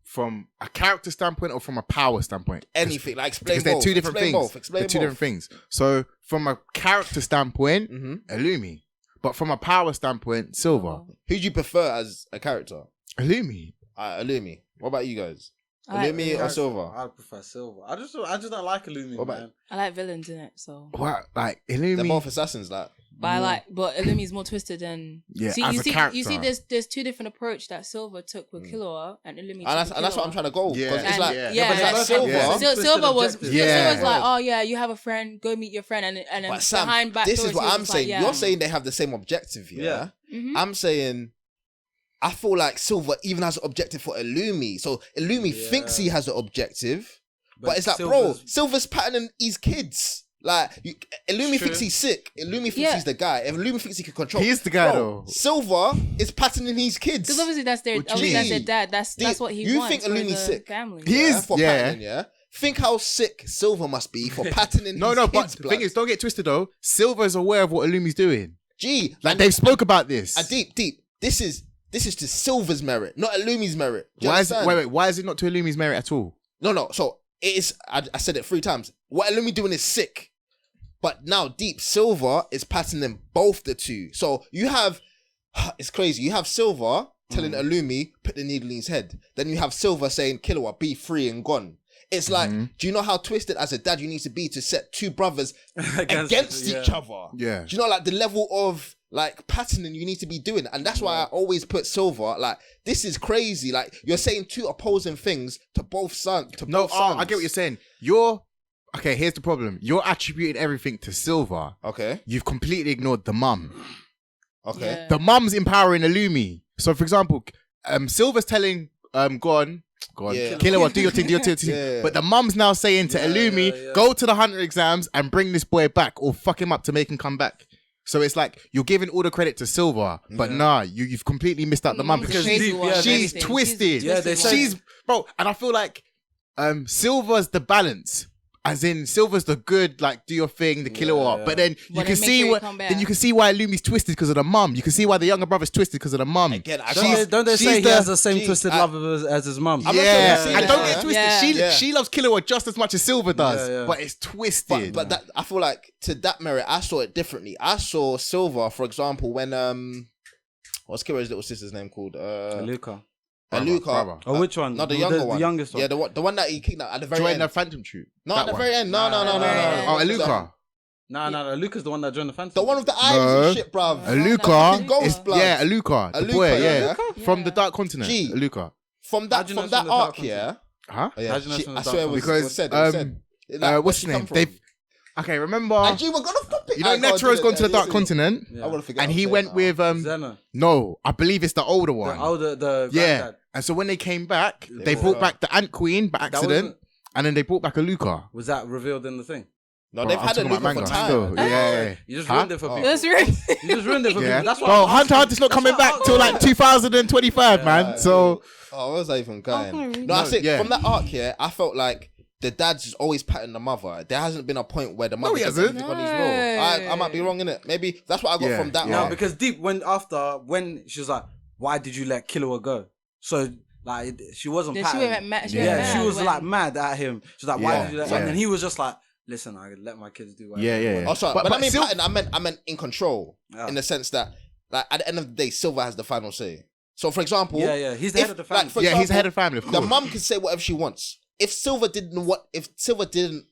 From a character standpoint or from a power standpoint? Anything, like explain because they're both. two different Explain things. Both. They're two different things. So from a character standpoint, Illumi. But from a power standpoint, Silver. Who do you prefer as a character? Illumi. Illumi. What about you guys? I like Illumi or Silver? I prefer Silver. I just don't like Illumi, man. I like villains in it, so What? Like Illumi. They're both assassins, like. But Illumi's more twisted than Yeah, See, as you a see, character. you see, there's two different approach that Silver took with Killua and Illumi. And that's what I'm trying to go. Yeah. Because it's And like, yeah, but it's like Silver. Yeah. Silver was Yeah. Silver's like, oh yeah, you have a friend, go meet your friend, and then But Sam, behind back this doors, is what he was I'm just saying. Like, You're saying they have the same objective, yeah? Mhm. I'm saying I feel like Silver even has an objective for Illumi. So Illumi thinks he has an objective, but it's like, bro, Silver's patterning his kids. Like, Illumi thinks he's sick. Illumi thinks he's the guy. If Illumi thinks he can control, He is the guy, bro, though. Silver is patterning his kids. Because obviously that's their dad. That's what he You wants. think for Illumi's the sick? Family. He is. for Yeah. patterning, yeah. Think how sick Silver must be for patterning. No, his no, kids, but the thing is, don't get twisted though. Silver's aware of what Illumi's doing. Gee, Like they've spoke about this. deep. This is to Silver's merit, not Illumi's merit. Do you Why is understand? wait? Why is it not to Illumi's merit at all? No. So it is. I said it 3 times. What Illumi doing is sick, but now Deep Silver is patterning both the two. So you have, it's crazy. You have Silver telling Illumi put the needle in his head. Then you have Silver saying Killua be free and gone. It's like, do you know how twisted as a dad you need to be to set 2 brothers against each other? Yeah. Do you know like the level of like patterning you need to be doing? And that's why I always put Silver, like, this is crazy. Like, you're saying 2 opposing things to both sons. No, I get what you're saying. Okay, here's the problem. You're attributing everything to Silver. Okay. You've completely ignored the mum. Okay. Yeah. The mum's empowering Illumi. So, for example, Silver's telling go on, Yeah. Killua, do your thing. Yeah. But the mum's now saying to Illumi, go to the hunter exams and bring this boy back, or fuck him up to make him come back. So it's like you're giving all the credit to Silver, but nah, you've completely missed out the mum because she's twisted. Yeah, they say- She's bro, and I feel like Silver's the balance. As in, Silver's the good, like, do your thing, the killer art. But then you But can then make see sure what, you come back. then you can see why Illumi's twisted because of the mum. You can see why the younger brother's twisted because of the mum. Again, Don't they say he has the same twisted love as his mum? I'm not Yeah, saying and that, don't yeah. get twisted. Yeah. She loves Killua just as much as Silver does, Yeah, yeah. but it's twisted. But that, I feel like to that merit, I saw it differently. I saw Silver, for example, when what's Kira's little sister's name called? Luca. Luca. Brother. Oh, which one? Not the younger one. The youngest one. Yeah, the one that he kidnapped at the very Join end. the Phantom Troop. No, That at the one. very end. No. Oh, Luca. No. Luca's the one that joined the Phantom. The one with the eyes No. and shit, bruv. Luca. The ghost blood. Yeah, Luca. The boy, Luca, yeah. yeah. From the Dark Continent. Gee. Luca. From How'd that you know from it's that from the Dark arc, yeah. Huh? Oh, yeah. How'd you know it's from the I Dark swear it was Because, said. It was said. Like, what's she his name? come from? They've. Okay, remember. And G, we're gonna flip it. You know, I can't Netero's do gone it. to the Yeah, Dark yeah. Continent, I wanna forget. and what he I'm went saying with Zeno. No, I believe it's the older one. The Yeah, granddad. and so when they came back, they brought brought back the Ant Queen by accident, wasn't- and then they brought back a Luca. Was that revealed in the thing? No, Bro, they've I'm had a talking about Luca for manga time. still. Yeah. You just Huh? ruined it for people. That's right. You just ruined it for Yeah. people. That's why. Bro, I'm Hunter asking. Hunter's not coming That's back why till I'm like 2025, man. So Oh, where was I even going? really? No, I said yeah. from that arc, yeah, I felt like the dad's just always patting the mother. There hasn't been a point where the mother he does hasn't. anything on his role. I might be wrong in it. Maybe that's what I got Yeah, from that yeah. arc. No, because Deep when she was like, "Why did you let Killua go?" So like she wasn't. Then she patting. went mad. Yeah, she was like mad at him. She was like, "Why Yeah, did you let?" yeah. And then he was just like, "Listen, I let my kids do whatever." Yeah, they yeah, want." yeah. Oh, sorry. But- But, but I mean, Sil- patting, I meant in control, Yeah. in the sense that, like, at the end of the day, Silver has the final say. So, for example, Yeah, he's the head of the family. for yeah, he's example, head of family, of course. The mum can say whatever she wants. If Silver didn't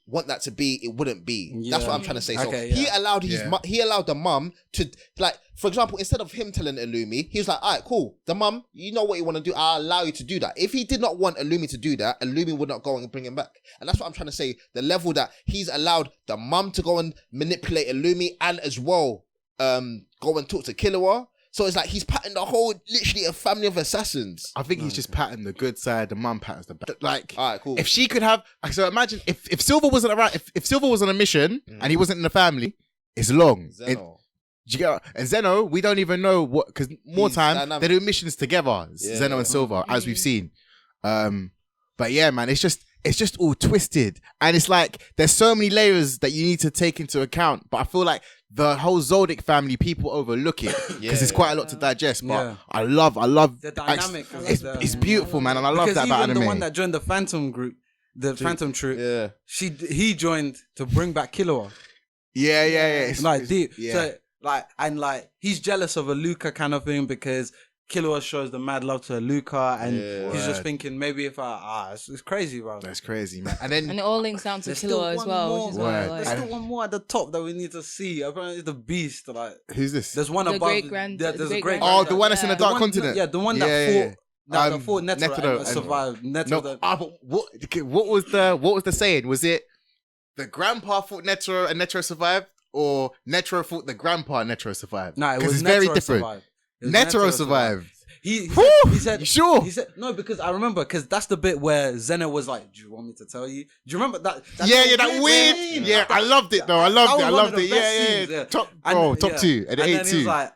want that to be, it wouldn't be. That's what I'm trying to say. So Okay, he yeah. allowed Yeah. he allowed the mum to, like, for example, instead of him telling Illumi, he was like, all right, cool. The mum, you know what you want to do. I'll allow you to do that. If he did not want Illumi to do that, Illumi would not go and bring him back. And that's what I'm trying to say. The level that he's allowed the mum to go and manipulate Illumi and as well go and talk to Killua. So it's like he's patting the whole, literally a family of assassins. I think he's just patting the good side. The mum patting the bad. Like, All right, cool. if she could have, so imagine if Silver wasn't around, if Silver was on a mission and he wasn't in the family, it's long. Zeno. Do you get, and Zeno, we don't even know what, because more He's time dynamic. they do missions together. Yeah. Zeno and Silver, as we've seen. But yeah, man, it's just all twisted, and it's like there's so many layers that you need to take into account. But I feel like the whole Zodic family, people overlook it because it's quite a lot to digest. But Yeah. I love The dynamic of It's, the- it's beautiful, man, and I love Because that about even anime. the one that joined the Phantom group, the Phantom troop, Yeah. he joined to bring back Killua. yeah. It's Like deep. yeah. So like he's jealous of a Luca kind of thing because Killua shows the mad love to Luca, and Yeah. he's just Word. thinking maybe if it's crazy, bro. That's crazy, man. And then And it all links down to There's still Killua as one well, more. which is Word. why, There's like, still one more at the top that we need to see. Apparently, it's the beast. Like, who's this? there's one The above. great-grand- There's the a great. great-grand- Oh, the one that's in the Yeah. Dark one, Continent. Yeah, the one that Yeah. fought. That Um, fought Netero Netero and and- survived. Netero. No, but what was the saying? Was it the grandpa fought Netero and Netero survived, or Netero fought the grandpa and Netero survived? No, it because was it's very Netero different. survived. It was Netero survived. He Whew! said You sure? He said no, because I remember, because that's the bit where Zeno was like, "Do you want me to tell you?" Do you remember that? Yeah, that weird. scene? Yeah, I loved it though. I That loved was it. I one of loved the it. best Yeah, scenes, yeah. Top, And bro, then- top yeah. 2 and then he 8-2. was like,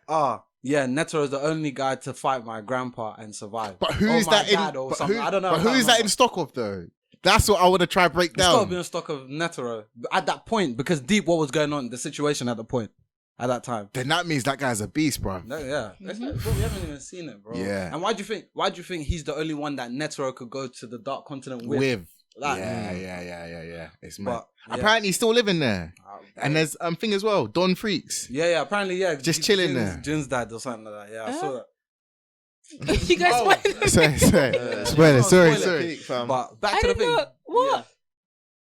yeah, Netero is the only guy to fight my grandpa and survive. But who Or is my that in? dad or But something. who, I don't know. But who is that in stock of though? That's what I want to try break It's got to down. be in stock of Netero at that point, because deep what was going on, the situation at the point, at that time. Then that means that guy's a beast, bro. No, yeah, bro, we haven't even seen it, bro. Yeah. And why do you think he's the only one that Netero could go to the Dark Continent with? With Like, yeah. It's mad. But yeah. Apparently, he's still living there. And there's thing as well, Don Freaks. Yeah, apparently, yeah. Just chilling there. Jin's dad or something like that. Yeah, I saw that. you guys Oh. went. sorry. Yeah. Spoiler, sorry. Spoiler. Peak, fam. But back I to the didn't thing. know. What?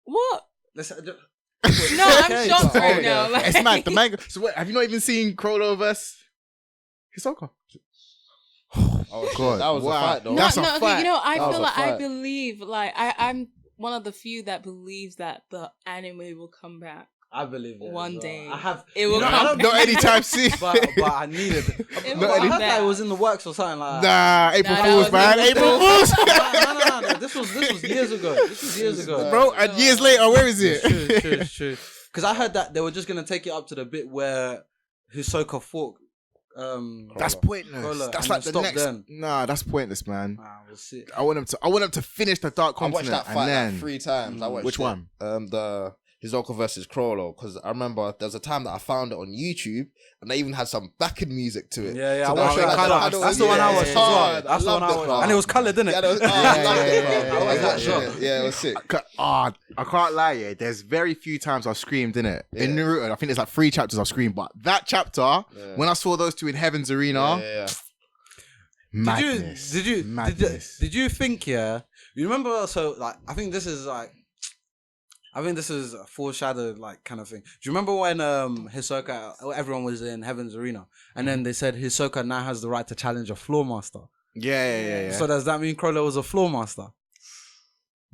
What? Let's, No, I'm Okay, shocked so- right now. Like, It's mad. The manga. So what, have you not even seen Crollo versus Hisoka? Oh, shit, God, that was wow. a fight, though. That's a okay, fight. you know, I That was feel a like I fight. believe, like, I'm one of the few that believes that the anime will come back. I believe it. One as well. day. I have. It will I come don't- back. Not anytime soon. but I needed it. It But I will heard come that it back. was in the works or something like that. Nah, April Nah, that Fools, was man. April April Fools. Fools. No. This was years ago. This was years ago. Bro, and years later, where is it? It's true. Because I heard that they were just gonna take it up to the bit where Hisoka fought. That's pointless. Crollo, That's and like then the stop next. then. Nah, that's pointless, man. We'll see. I want him to finish the Dark I watched Continent that fight and then like 3 times. I watched Which it. one? The Hisoka versus Crollo, because I remember there was a time that I found it on YouTube and they even had some backing music to it. Yeah. So I they watched showed, it like, colour. paddles. That's the one I Yeah, watched as it's well. hard. That's the one I loved it, watched. bro. And it was coloured, didn't it? Yeah, I loved it, bro. yeah, I was that yeah. shit. Yeah, it was sick. I can't lie, yeah. There's very few times I've screamed in it. In Yeah. Naruto, I think there's like 3 chapters I've screamed, but that chapter, when I saw those two in Heaven's Arena, Yeah. madness. Did you think, yeah? You remember, so like I think this is a foreshadowed like kind of thing. Do you remember when Hisoka, everyone was in Heaven's Arena, and then they said Hisoka now has the right to challenge a floor master? Yeah. So does that mean Crollo was a floor master?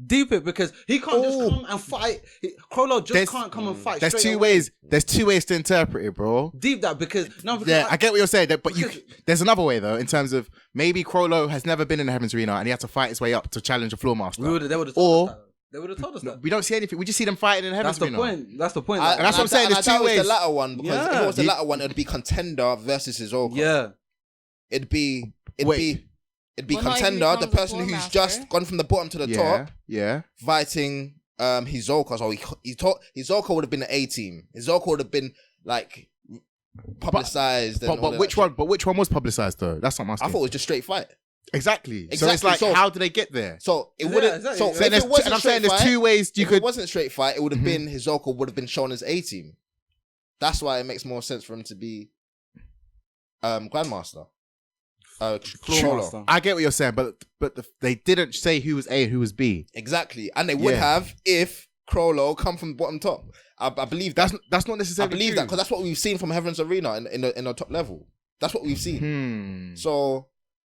Deep it, because he can't just Oh. come and fight. Crollo just There's- can't come and fight. There's straight 2 away. ways. There's 2 ways to interpret it, bro. Deep that because Yeah, I get what you're saying, but because- there's another way though, in terms of maybe Crollo has never been in the Heaven's Arena and he had to fight his way up to challenge a floor master. they would have told Or- us that. They would have told us that. We don't see anything. We just see them fighting in the Heaven's That's the Arena. point. That's the point. And that's what I'm saying, there's 2 that was ways. the latter one, because if Yeah. it was the latter one, it'd be contender versus Hisoka. Yeah. It'd be Well, not even contender, the becomes a person floor who's master. just gone from the bottom to the top, Yeah. fighting Hisoka. So Hisoka would have been an A team. Hisoka would have been like publicized. and all But that which shit. one? But which one was publicized though? That's what I'm asking. I thought it was just straight fight. Exactly. So it's Exactly, like, so- how do they get there? So it Yeah, wouldn't. exactly. So So So if there's it wasn't and I'm straight saying there's fight, 2 ways you if could. it wasn't straight fight, it would have Mhm. been Hisoka would have been shown as A team. That's why it makes more sense for him to be Grandmaster. Floor Cholo. master. I get what you're saying, but they didn't say who was A and who was B. Exactly, and they would Yeah. have if Crollo come from bottom top. I believe that. That's not I necessarily. believe that true. because that's what we've seen from Heaven's Arena in the top level. That's what we've seen. So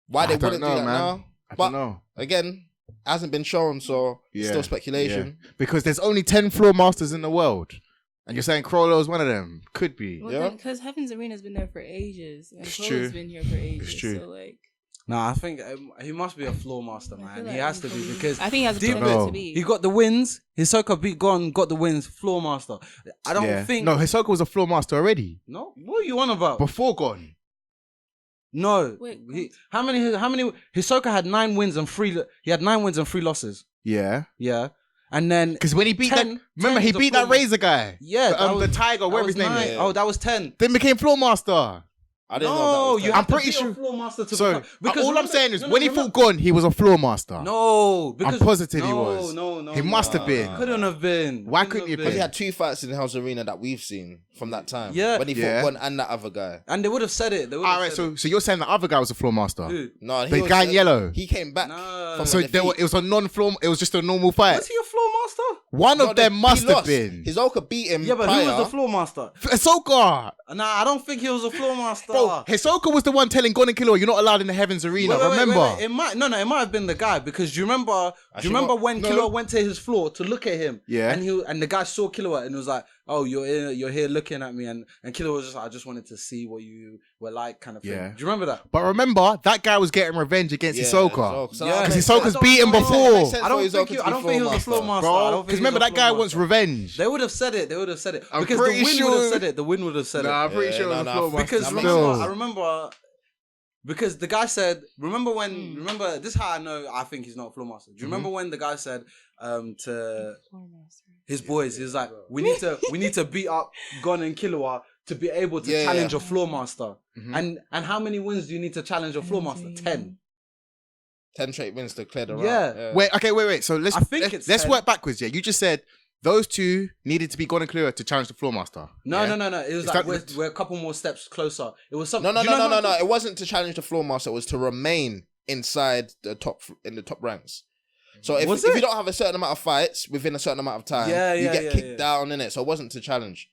why I they don't wouldn't know, do that man. now? I But don't know. again, hasn't been shown, so it's Yeah, still speculation. Because there's only 10 floor masters in the world, and you're saying Crollo is one of them. Could be. Well, Yeah. because Heaven's Arena's been there for ages, and It's Crow's true. been here for ages. It's true. So like, Nah, I think he must be a floor master, I man. feel He like has to be because I think he has a deep potential it. to be. he got the wins. Hisoka got the wins. Floor master. I don't think. No, Hisoka was a floor master already. No? What are you on about? Before Gon. No. Wait, How many? Hisoka had 9 wins and 3. He had 9 wins and 3 losses. Yeah. Yeah. And then Because when he beat 10 that, remember 10 he is a beat that floor Razor guy. Yeah, the that was- Tiger, that whatever was his name 9. is. Oh, that was 10. Then became floor master. I didn't know No, that was you that. have I'm to pretty be sure- a floor master to So become, all I'm saying is when he fought Gon, he was a floor master. No, because I'm positive he no, was. No, He must have been. It couldn't have been. Why couldn't he have Because he been? had 2 fights in Hell's Arena that we've seen from that time. Yeah. When he Yeah. fought Gon and that other guy. And they would have said it. They would All have right, said so you're saying the other guy was a floor master? Who? No, The guy in yellow. He came back. No. From So the there defeat. it was a non-floor. It was just a normal fight. Was he a floor master? One No, of them he must have lost. been. Hisoka beat him. Yeah, but prior. who was the floor master? Ahsoka. Nah, I don't think he was a floor master. Bro, Hisoka was the one telling Gon and Killua, "You're not allowed in the Heavens Arena." Remember? It might have been the guy because do you remember when no. Killua went to his floor to look at him? Yeah. And the guy saw Killua and was like, "Oh, you're here looking at me," and Killua was just like, "I just wanted to see what you were like," kind of thing. Yeah. Do you remember that? But remember, that guy was getting revenge against Ahsoka. So Yeah, that Because makes Hisoka's sense. beat him Makes before. sense I don't for think Hisoka he, to I be don't think he was a floor master. I Bro, don't think because he was remember a that floor guy master. wants revenge. They would have said it. I'm Because the pretty wind sure- would have said it. The wind would have said Nah, it. I'm pretty Yeah, sure it was no, a floor no, master. Because That makes remember, sense. I remember, because the guy said, remember, this is how I know I think he's not a floor master. Do you remember when the guy said to his boys, he was like, we need to beat up Gon and Killua to be able to challenge a floor master. And how many wins do you need to challenge a floor master? 10. 10 straight wins to clear the Yeah. round. Wait. So I think it's let's 10. work backwards. Yeah, you just said those two needed to be Gon and Killua to challenge the floor master. No. Yeah? It was Is like that- we're a couple more steps closer. It was something. No. It wasn't to challenge the floor master. It was to remain inside the top ranks. So if you don't have a certain amount of fights within a certain amount of time, you get kicked down in it. So it wasn't to challenge.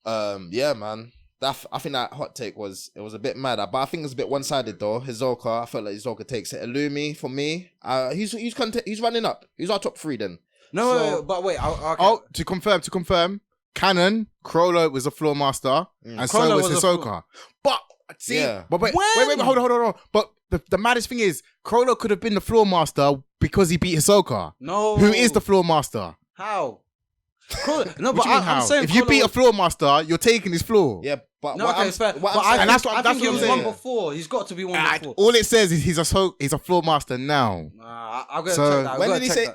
Yeah, man. I think that hot take was a bit mad, but I think it's a bit one sided though. Hisoka, I felt like Hisoka takes it. Illumi for me, he's running up. He's our top 3 then. But wait. Okay. Oh, to confirm, Canon Crollo was a floor master, and so Crollo was was a Hisoka. But see, Yeah. but wait, When? hold on. But the maddest thing is, Crollo could have been the floor master because he beat Hisoka, No. who is the floor master. How? No, What but do you mean how? I'm saying If you Crollo beat a was- floor master, you're taking his floor. Yeah, but No, what okay, I'm, it's fair. what But I'm saying, And that's I what think he I'm was saying. one before. He's got to be one Ah, before. all it says is he's a floor master now. Nah, I'll go So- check that. when did he say?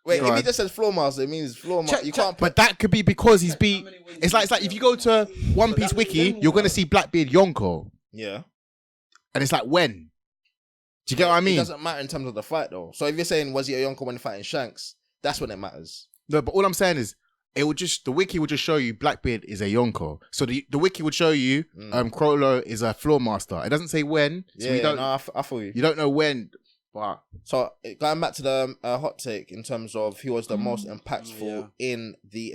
Wait, Go if on. he just says floor master, it means floor master. You can't. But that could be because he's beat. It's like if you go to One Piece Wiki, you're gonna see Blackbeard Yonko, Yeah. and it's like when. Do you get what I It mean? doesn't matter in terms of the fight though. So if you're saying was he a Yonko when fighting Shanks, that's when it matters. No, but all I'm saying is the wiki would just show you Blackbeard is a Yonko. So the wiki would show you Crollo is a floor master. It doesn't say when. So we don't. No, I feel you. You don't know when. But So going back to the hot take in terms of who was the most impactful in the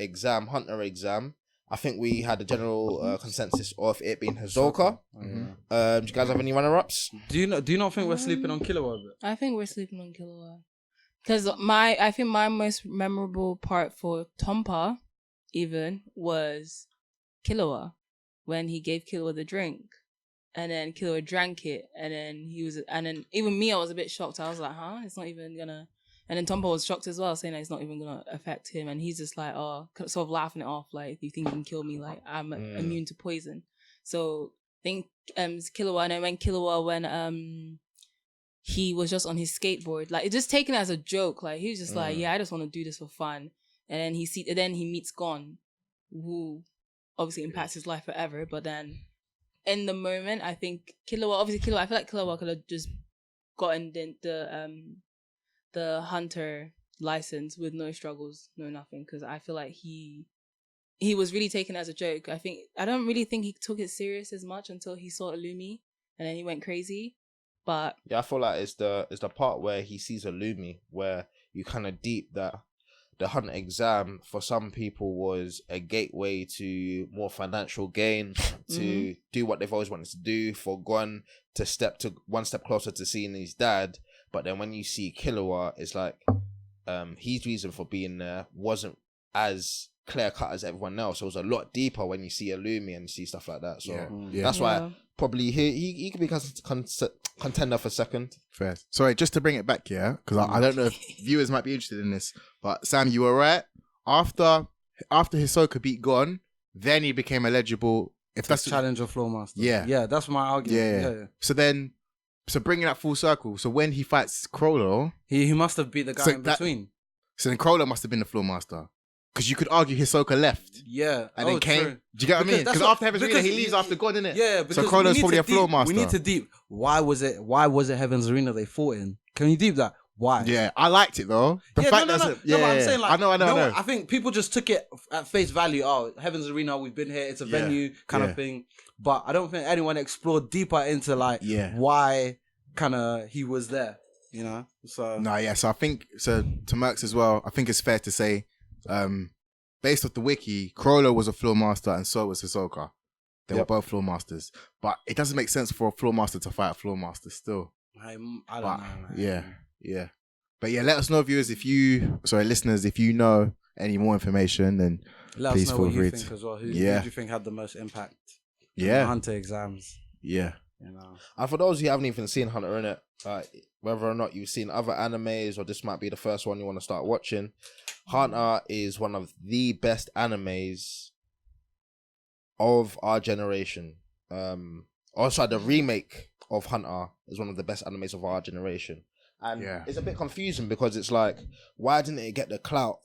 Hunter exam, I think we had a general consensus of it being Hisoka. Do you guys have any runner-ups? Do you not think we're sleeping on Killua a bit? I think we're sleeping on Killua. Because I think my most memorable part for Tompa even was Killua, when he gave Killua the drink. And then Killua drank it, and then even me, I was a bit shocked. I was like, huh? It's not even gonna. And then Tompa was shocked as well, saying that it's not even gonna affect him. And he's just like, oh, sort of laughing it off, like, if you think you can kill me, like, I'm immune to poison. So I think Killua, and then when he was just on his skateboard, like, it's just taken as a joke. Like, he was just like, yeah, I just want to do this for fun. And then he meets Gon, who obviously impacts his life forever. But then in the moment, I think I feel like Killua could have just gotten the hunter license with no struggles, no nothing, because I feel like he was really taken as a joke. I don't really think he took it serious as much until he saw Illumi, and then he went crazy. But Yeah, I feel like it's the part where he sees Illumi where you kind of deep that the Hunter exam for some people was a gateway to more financial gain, to do what they've always wanted to do, for Gon to step one step closer to seeing his dad. But then when you see Killua, it's like his reason for being there wasn't as clear cut as everyone else. It was a lot deeper when you see Illumi and you see stuff like that. So that's why probably he could be contender for second. fair. Sorry, just to bring it back here, because I don't know if viewers might be interested in this, but Sam, you were right. After Hisoka beat Gon, then he became eligible. If that's Challenge of Floor Master. Yeah. Yeah, that's my argument. Yeah. So bringing that full circle. So when he fights Crollo, He must have beat the guy So in that- between. so then Crollo must have been the floor master. because you could argue Hisoka left Yeah. and then came. True. Do you get what I mean? that's Because what- after Heaven's Arena, he leaves after God, innit? Yeah, So because Chrono's we need probably to a floor deep- master. We need to deep. Why was it Heaven's Arena they fought in? Can you deep that? Why? Yeah, I liked it though. The Yeah, fact no, that but I'm saying like, I know. I think people just took it at face value. Oh, Heaven's Arena, we've been here. It's a Yeah, venue kind yeah. of thing. But I don't think anyone explored deeper into like Yeah. why kind of he was there. You know. So No, yeah. So I think to Mercs as well. I think it's fair to say, based off the wiki, Chrollo was a floor master and so was Hisoka. They were both floor masters, but it doesn't make sense for a floor master to fight a floor master still. I don't But, know. Man. yeah. But yeah, let us know, viewers, listeners, if you know any more information, then Let please us know feel what you free think to- as well. Who Yeah. do you think had the most impact? yeah, Hunter exams. yeah. You know. And for those who haven't even seen Hunter, innit, whether or not you've seen other animes or this might be the first one you want to start watching, Hunter is one of the best animes of our generation. Also, the remake of Hunter is one of the best animes of our generation. And Yeah. it's a bit confusing because it's like, why didn't it get the clout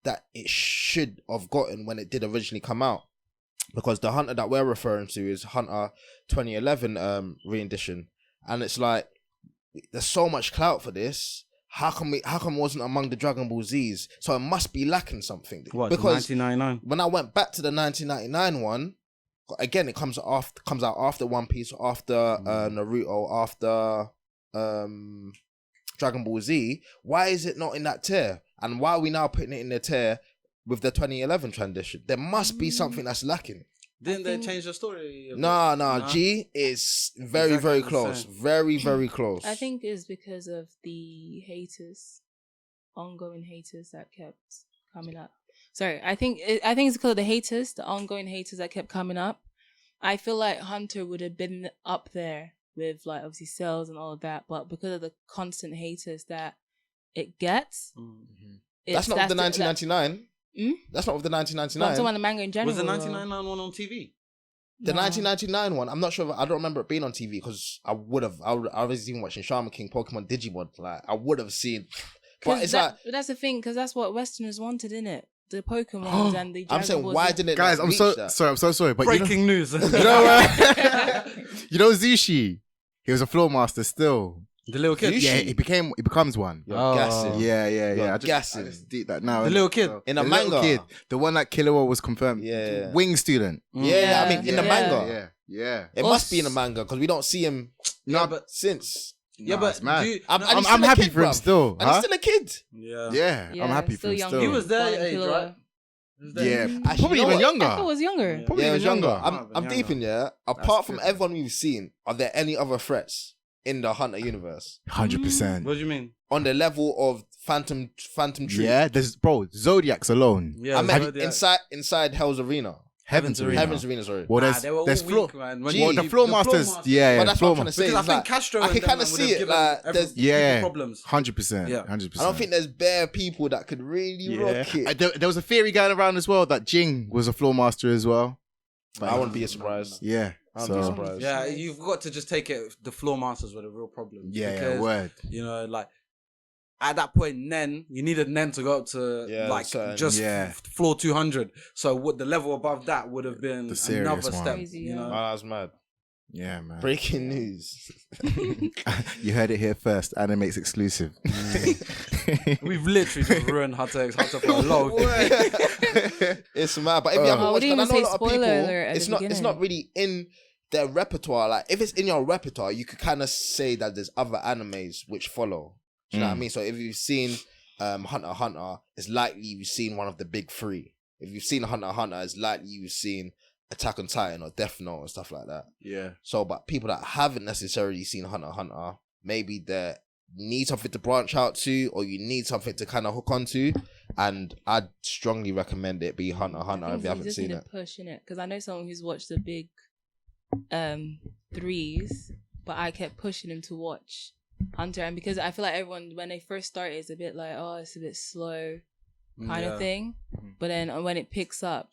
that it should have gotten when it did originally come out? Because the Hunter that we're referring to is Hunter 2011 re-edition, and it's like there's so much clout for this. How come it wasn't among the Dragon Ball Z's? So it must be lacking something. What? Because 1999. when I went back to the 1999 one, again it comes out after One Piece, after Naruto, after Dragon Ball Z. Why is it not in that tier? And why are we now putting it in the tier with the 2011 transition? There must be something that's lacking. Didn't they change the story? No. G is very, Exactly very the close. same. Very, very close. I think it's because of the ongoing haters that kept coming up. Sorry, I think it's because of the ongoing haters that kept coming up. I feel like Hunter would have been up there with like obviously sales and all of that, but because of the constant haters that it gets, That's not of the 1999. That's not of the I'm talking 1999. about the manga in general. Was the 1999 one on TV? The No. 1999 one, I'm not sure. I don't remember it being on TV because I was even watching Shaman King, Pokemon Digimon. Like I would have seen, but it's like But that's the thing, because that's what Westerners wanted, innit? The Pokemons and the Dragon I'm saying, Ball why Z. didn't it Guys, I'm reach so that? sorry. I'm so sorry. But Breaking news. you know Zushi. He was a floor master still. The little kid. Zushi? Yeah, he becomes one. You're Oh. gassing. Yeah. You're I gassing. just did that now. The innit? little kid. So, In a the little manga? kid, the one that Killua was confirmed. Yeah. Wing student. Yeah, I mean, in the Yeah. manga. Yeah. It must be in the manga because we don't see him No, but since. yeah, Nah, but it's mad. do you- I'm- no, and he's I'm still a happy kid, for him bruv. still. And he's still a kid. yeah. Yeah, I'm happy for still him young. still. He was their Born age, Killua. right? Yeah, Actually, probably you know even what? younger. I thought it was younger. Probably Yeah, it even was younger. younger. I'm Younger. deep in there. Apart from good. everyone we've seen, are there any other threats in the Hunter universe 100%. What do you mean? on the level of Phantom Tree? Yeah, there's Zodiacs alone. Yeah, I mean, Zodiac. inside Hell's Arena, Heaven's Arena. Heaven's Arena. Sorry. Well, Nah, they were all there's floor. weak, man. When Well, the you- floor masters. masters- Yeah, But that's floor what I'm trying to say. Because I It's think like, Castro I and can them kind of would see have it. given Like, every- there's, Yeah, problems. 100%. Yeah. 100%. I don't think there's bare people that could really rock it. There was a theory going around as well that Jing was a floor master as well. I wouldn't be surprised. Yeah. I wouldn't be So surprised. Yeah, you've got to just take it. The floor masters were the real problem. yeah, because, word. you know, like at that point, you needed Nen to go up to Yeah, like certain- just Yeah. floor 200. So what the level above that would have been The serious another one. step. Crazy, You yeah. Oh, know, that was mad. Yeah, man. Breaking news. You heard it here first. Animate's exclusive. we've literally just ruined Hunter for a lot of people. It's mad. But if you haven't Oh, we watched, didn't and I know even a lot say of people, spoiler alert at it's the not. It's beginning. not really in their repertoire. Like if it's in your repertoire, you could kind of say that there's other animes which follow. Do you know what I mean? So if you've seen Hunter x Hunter, it's likely you've seen one of the big three. If you've seen Hunter x Hunter, it's likely you've seen Attack on Titan or Death Note and stuff like that. Yeah. So, but people that haven't necessarily seen Hunter x Hunter, maybe they need something to branch out to, or you need something to kind of hook onto. And I'd strongly recommend it be Hunter x Hunter if you haven't just seen need it. to push in it, because I know someone who's watched the big threes, but I kept pushing him to watch Hunter, and because I feel like everyone when they first start it's a bit like, oh, it's a bit slow kind of thing, but then when it picks up,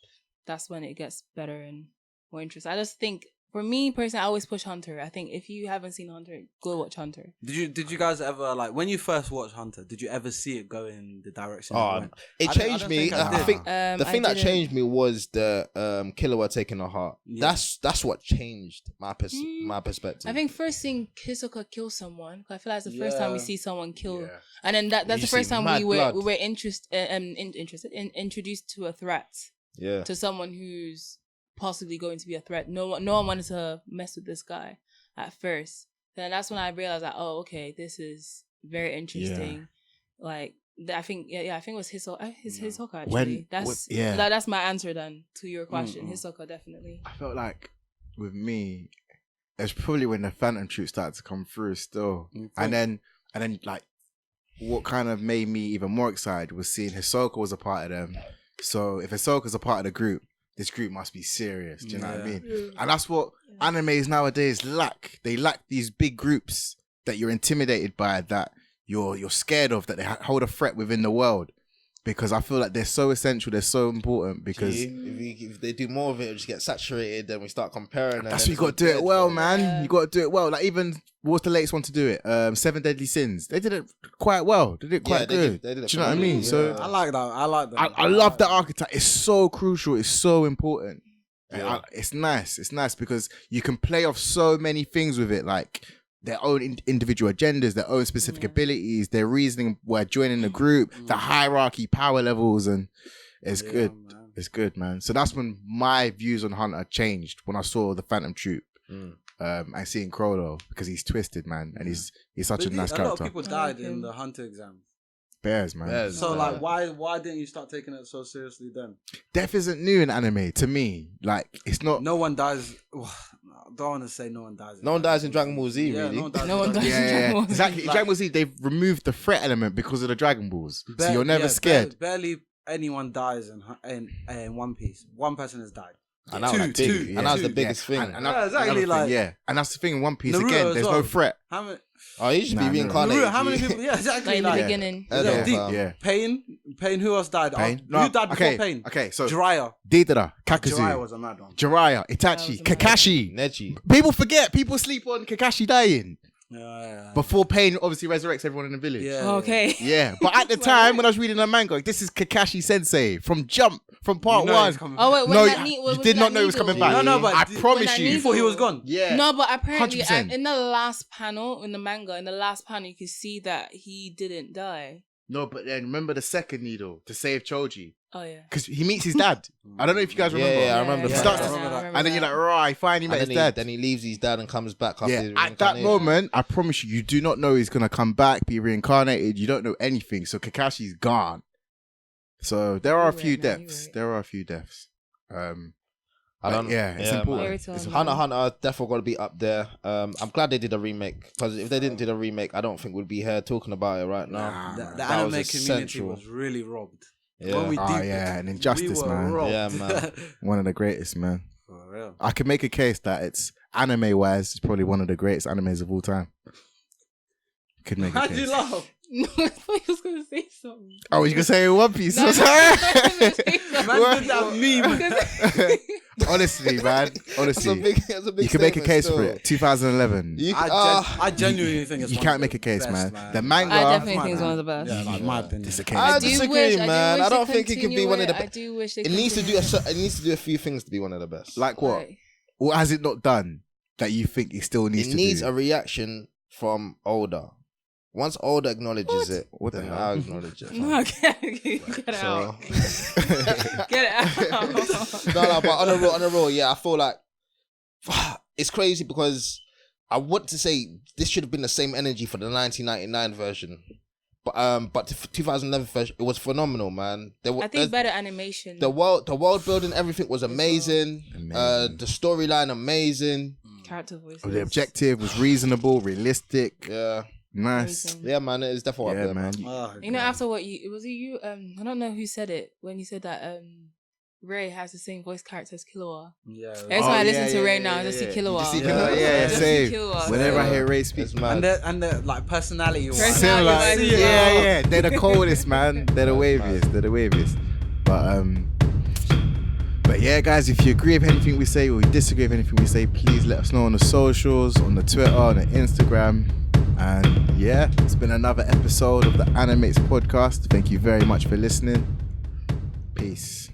that's when it gets better and more interesting. I just think For me personally, I always push Hunter. I think if you haven't seen Hunter, go watch Hunter. Did you guys ever like when you first watched Hunter? Did you ever see it go in the direction? It went? It I changed don't me. think I I did. think the thing that didn't. changed me was the Killua taking her heart. Yeah. That's what changed my perspective. I think first seeing Hisoka kill someone. 'Cause I feel like it's the first time we Yeah. see someone kill, Yeah. and then that's You the first see time mad we blood. were introduced to a threat, yeah. to someone who's possibly going to be a threat. No one wanted to mess with this guy at first. Then that's when I realized that, oh, okay, this is very interesting. Like I think I think it was Hisoka. Hisoka actually. That's my answer then to your question. Hisoka definitely. I felt like with me, it's probably when the Phantom Troop started to come through still, and then like what kind of made me even more excited was seeing Hisoka was a part of them. So if Hisoka's a part of the group, this group must be serious. Do you know what I mean? And that's what animes nowadays lack. They lack these big groups that you're intimidated by, that you're scared of, that they hold a threat within the world. Because I feel like they're so essential, they're so important. Because if they do more of it, it'll just get saturated. Then we start comparing. that's what you got to do it well, man. You got to do it well. Like even what's the latest one to do it? 7 Deadly Sins. They did it quite well. They did it quite good. They did it do you know what I mean? yeah. So I like that. I like that. I love that archetype. It's so crucial. It's so important. Yeah. It's nice. It's nice because you can play off so many things with it, like their own individual agendas, their own specific abilities, their reasoning while joining the group, the hierarchy, power levels, and it's good. Man. It's good, man. So that's when my views on Hunter changed, when I saw the Phantom Troop. And seeing Crollo, because he's twisted, man, and he's such a nice A lot character. of people died in the Hunter exam. Bears, man. Bears. So like, why didn't you start taking it so seriously then? Death isn't new in anime to me. Like it's not. No one dies. I don't want to say no one dies. No one dies in Dragon Ball Z, Yeah, really. no one dies. No one dies. Yeah. Exactly. In Dragon Ball Z, they've removed the threat element because of the Dragon Balls, so you're never scared. Barely anyone dies in One Piece. One person has died. And that was big. And that was the biggest thing. And Yeah, exactly, another thing, like- yeah, and that's the thing in One Piece Naruto again. as There's well. no threat. How many? Oh, he should be Nah, reincarnated. Naruto, how many G. people? Yeah, exactly. Like in the Like, beginning. Yeah. Deep. Yeah. Pain. Who else died? Pain. Who died before Pain? Okay, so Jiraiya. Deidara, Jiraiya Kakazu, was a mad one. Jiraiya, That Itachi, was a mad Kakashi. Neji. People forget. People sleep on Kakashi dying Yeah. before Pain obviously resurrects everyone in the village. Yeah. Okay. Yeah, but at the time when I was reading the manga, this is Kakashi Sensei from Jump, from part You know one. he's coming Oh back. wait, when No, that you did not know he was coming back. No, but I promise when that you. Before he was gone. Yeah. No, but apparently 100%. in the last panel in the manga, you could see that he didn't die. No, but then remember the second needle to save Choji, Oh yeah. because he meets his dad. I don't know if you guys remember. Yeah, I remember He that. starts I to- remember that. and then you're like, right, he finally met And his dad. then he leaves his dad and comes back after his Yeah, at that reincarnation. moment, I promise you, you do not know he's gonna come back, be reincarnated. You don't know anything. So Kakashi's gone. So there are a You're few right, man, you're deaths. right. There are a few deaths. I don't. Yeah, it's important. Very It's tough. important. Hunter definitely got to be up there. I'm glad they did a remake, because if they didn't do the remake, I don't think we'd be here talking about it right now. Nah, The man. That anime was community essential. was really robbed. Yeah. When we Oh, deep- yeah, and Injustice, we were man. robbed. Yeah, man. One of the greatest, man. For real. I can make a case that it's anime wise, it's probably one of the greatest animes of all time. Could make a How'd you case. laugh? No, I thought he was gonna say something. Oh, you gonna say One Piece? No, I'm sorry. Man did that meme. Honestly, man. Honestly, That's a big you can make a statement case still. for it. 2011. I genuinely think it's You one can't of make the a case, best, man. The manga. I definitely Come think it's on, one of the best. Yeah, like my opinion. It's a case. I do disagree, wish- man. wish I don't they think it could be continue one of the it. I best. do wish they It needs to do continue it needs to do a few things to be one of the best. Like what? Right. What has it not done that you think it still needs It to needs do? a reaction from Oda. Once Oda acknowledges it, What the then hell? I'll acknowledge it. No, get it out. Get it out. No, but on a roll, yeah, I feel like it's crazy because I want to say this should have been the same energy for the 1999 version, but the 2011 version, it was phenomenal, man. I think better animation. the world building, everything was amazing. Amazing. The storyline amazing. Character voices. The objective was reasonable, realistic, Yeah, nice. Amazing. yeah, man, it's definitely Yeah, up there, man. man. Oh, You know, God. after what you was it you? I don't know who said it when you said that Ray has the same voice character as Killua. Yeah. Every time I listen to Ray now, I just see You Killua. just see Yeah. Killua, Yeah, yeah, just same. see Killua. Whenever I Yeah. hear Ray speak, It's mad. And the like personality wise. Personality similar. wise, Yeah, yeah. yeah. They're the coldest, man. They're the waviest. They're the waviest. But But yeah, guys, if you agree with anything we say or you disagree with anything we say, please let us know on the socials, on the Twitter, on the Instagram. And yeah, it's been another episode of the Animates podcast. Thank you very much for listening. Peace.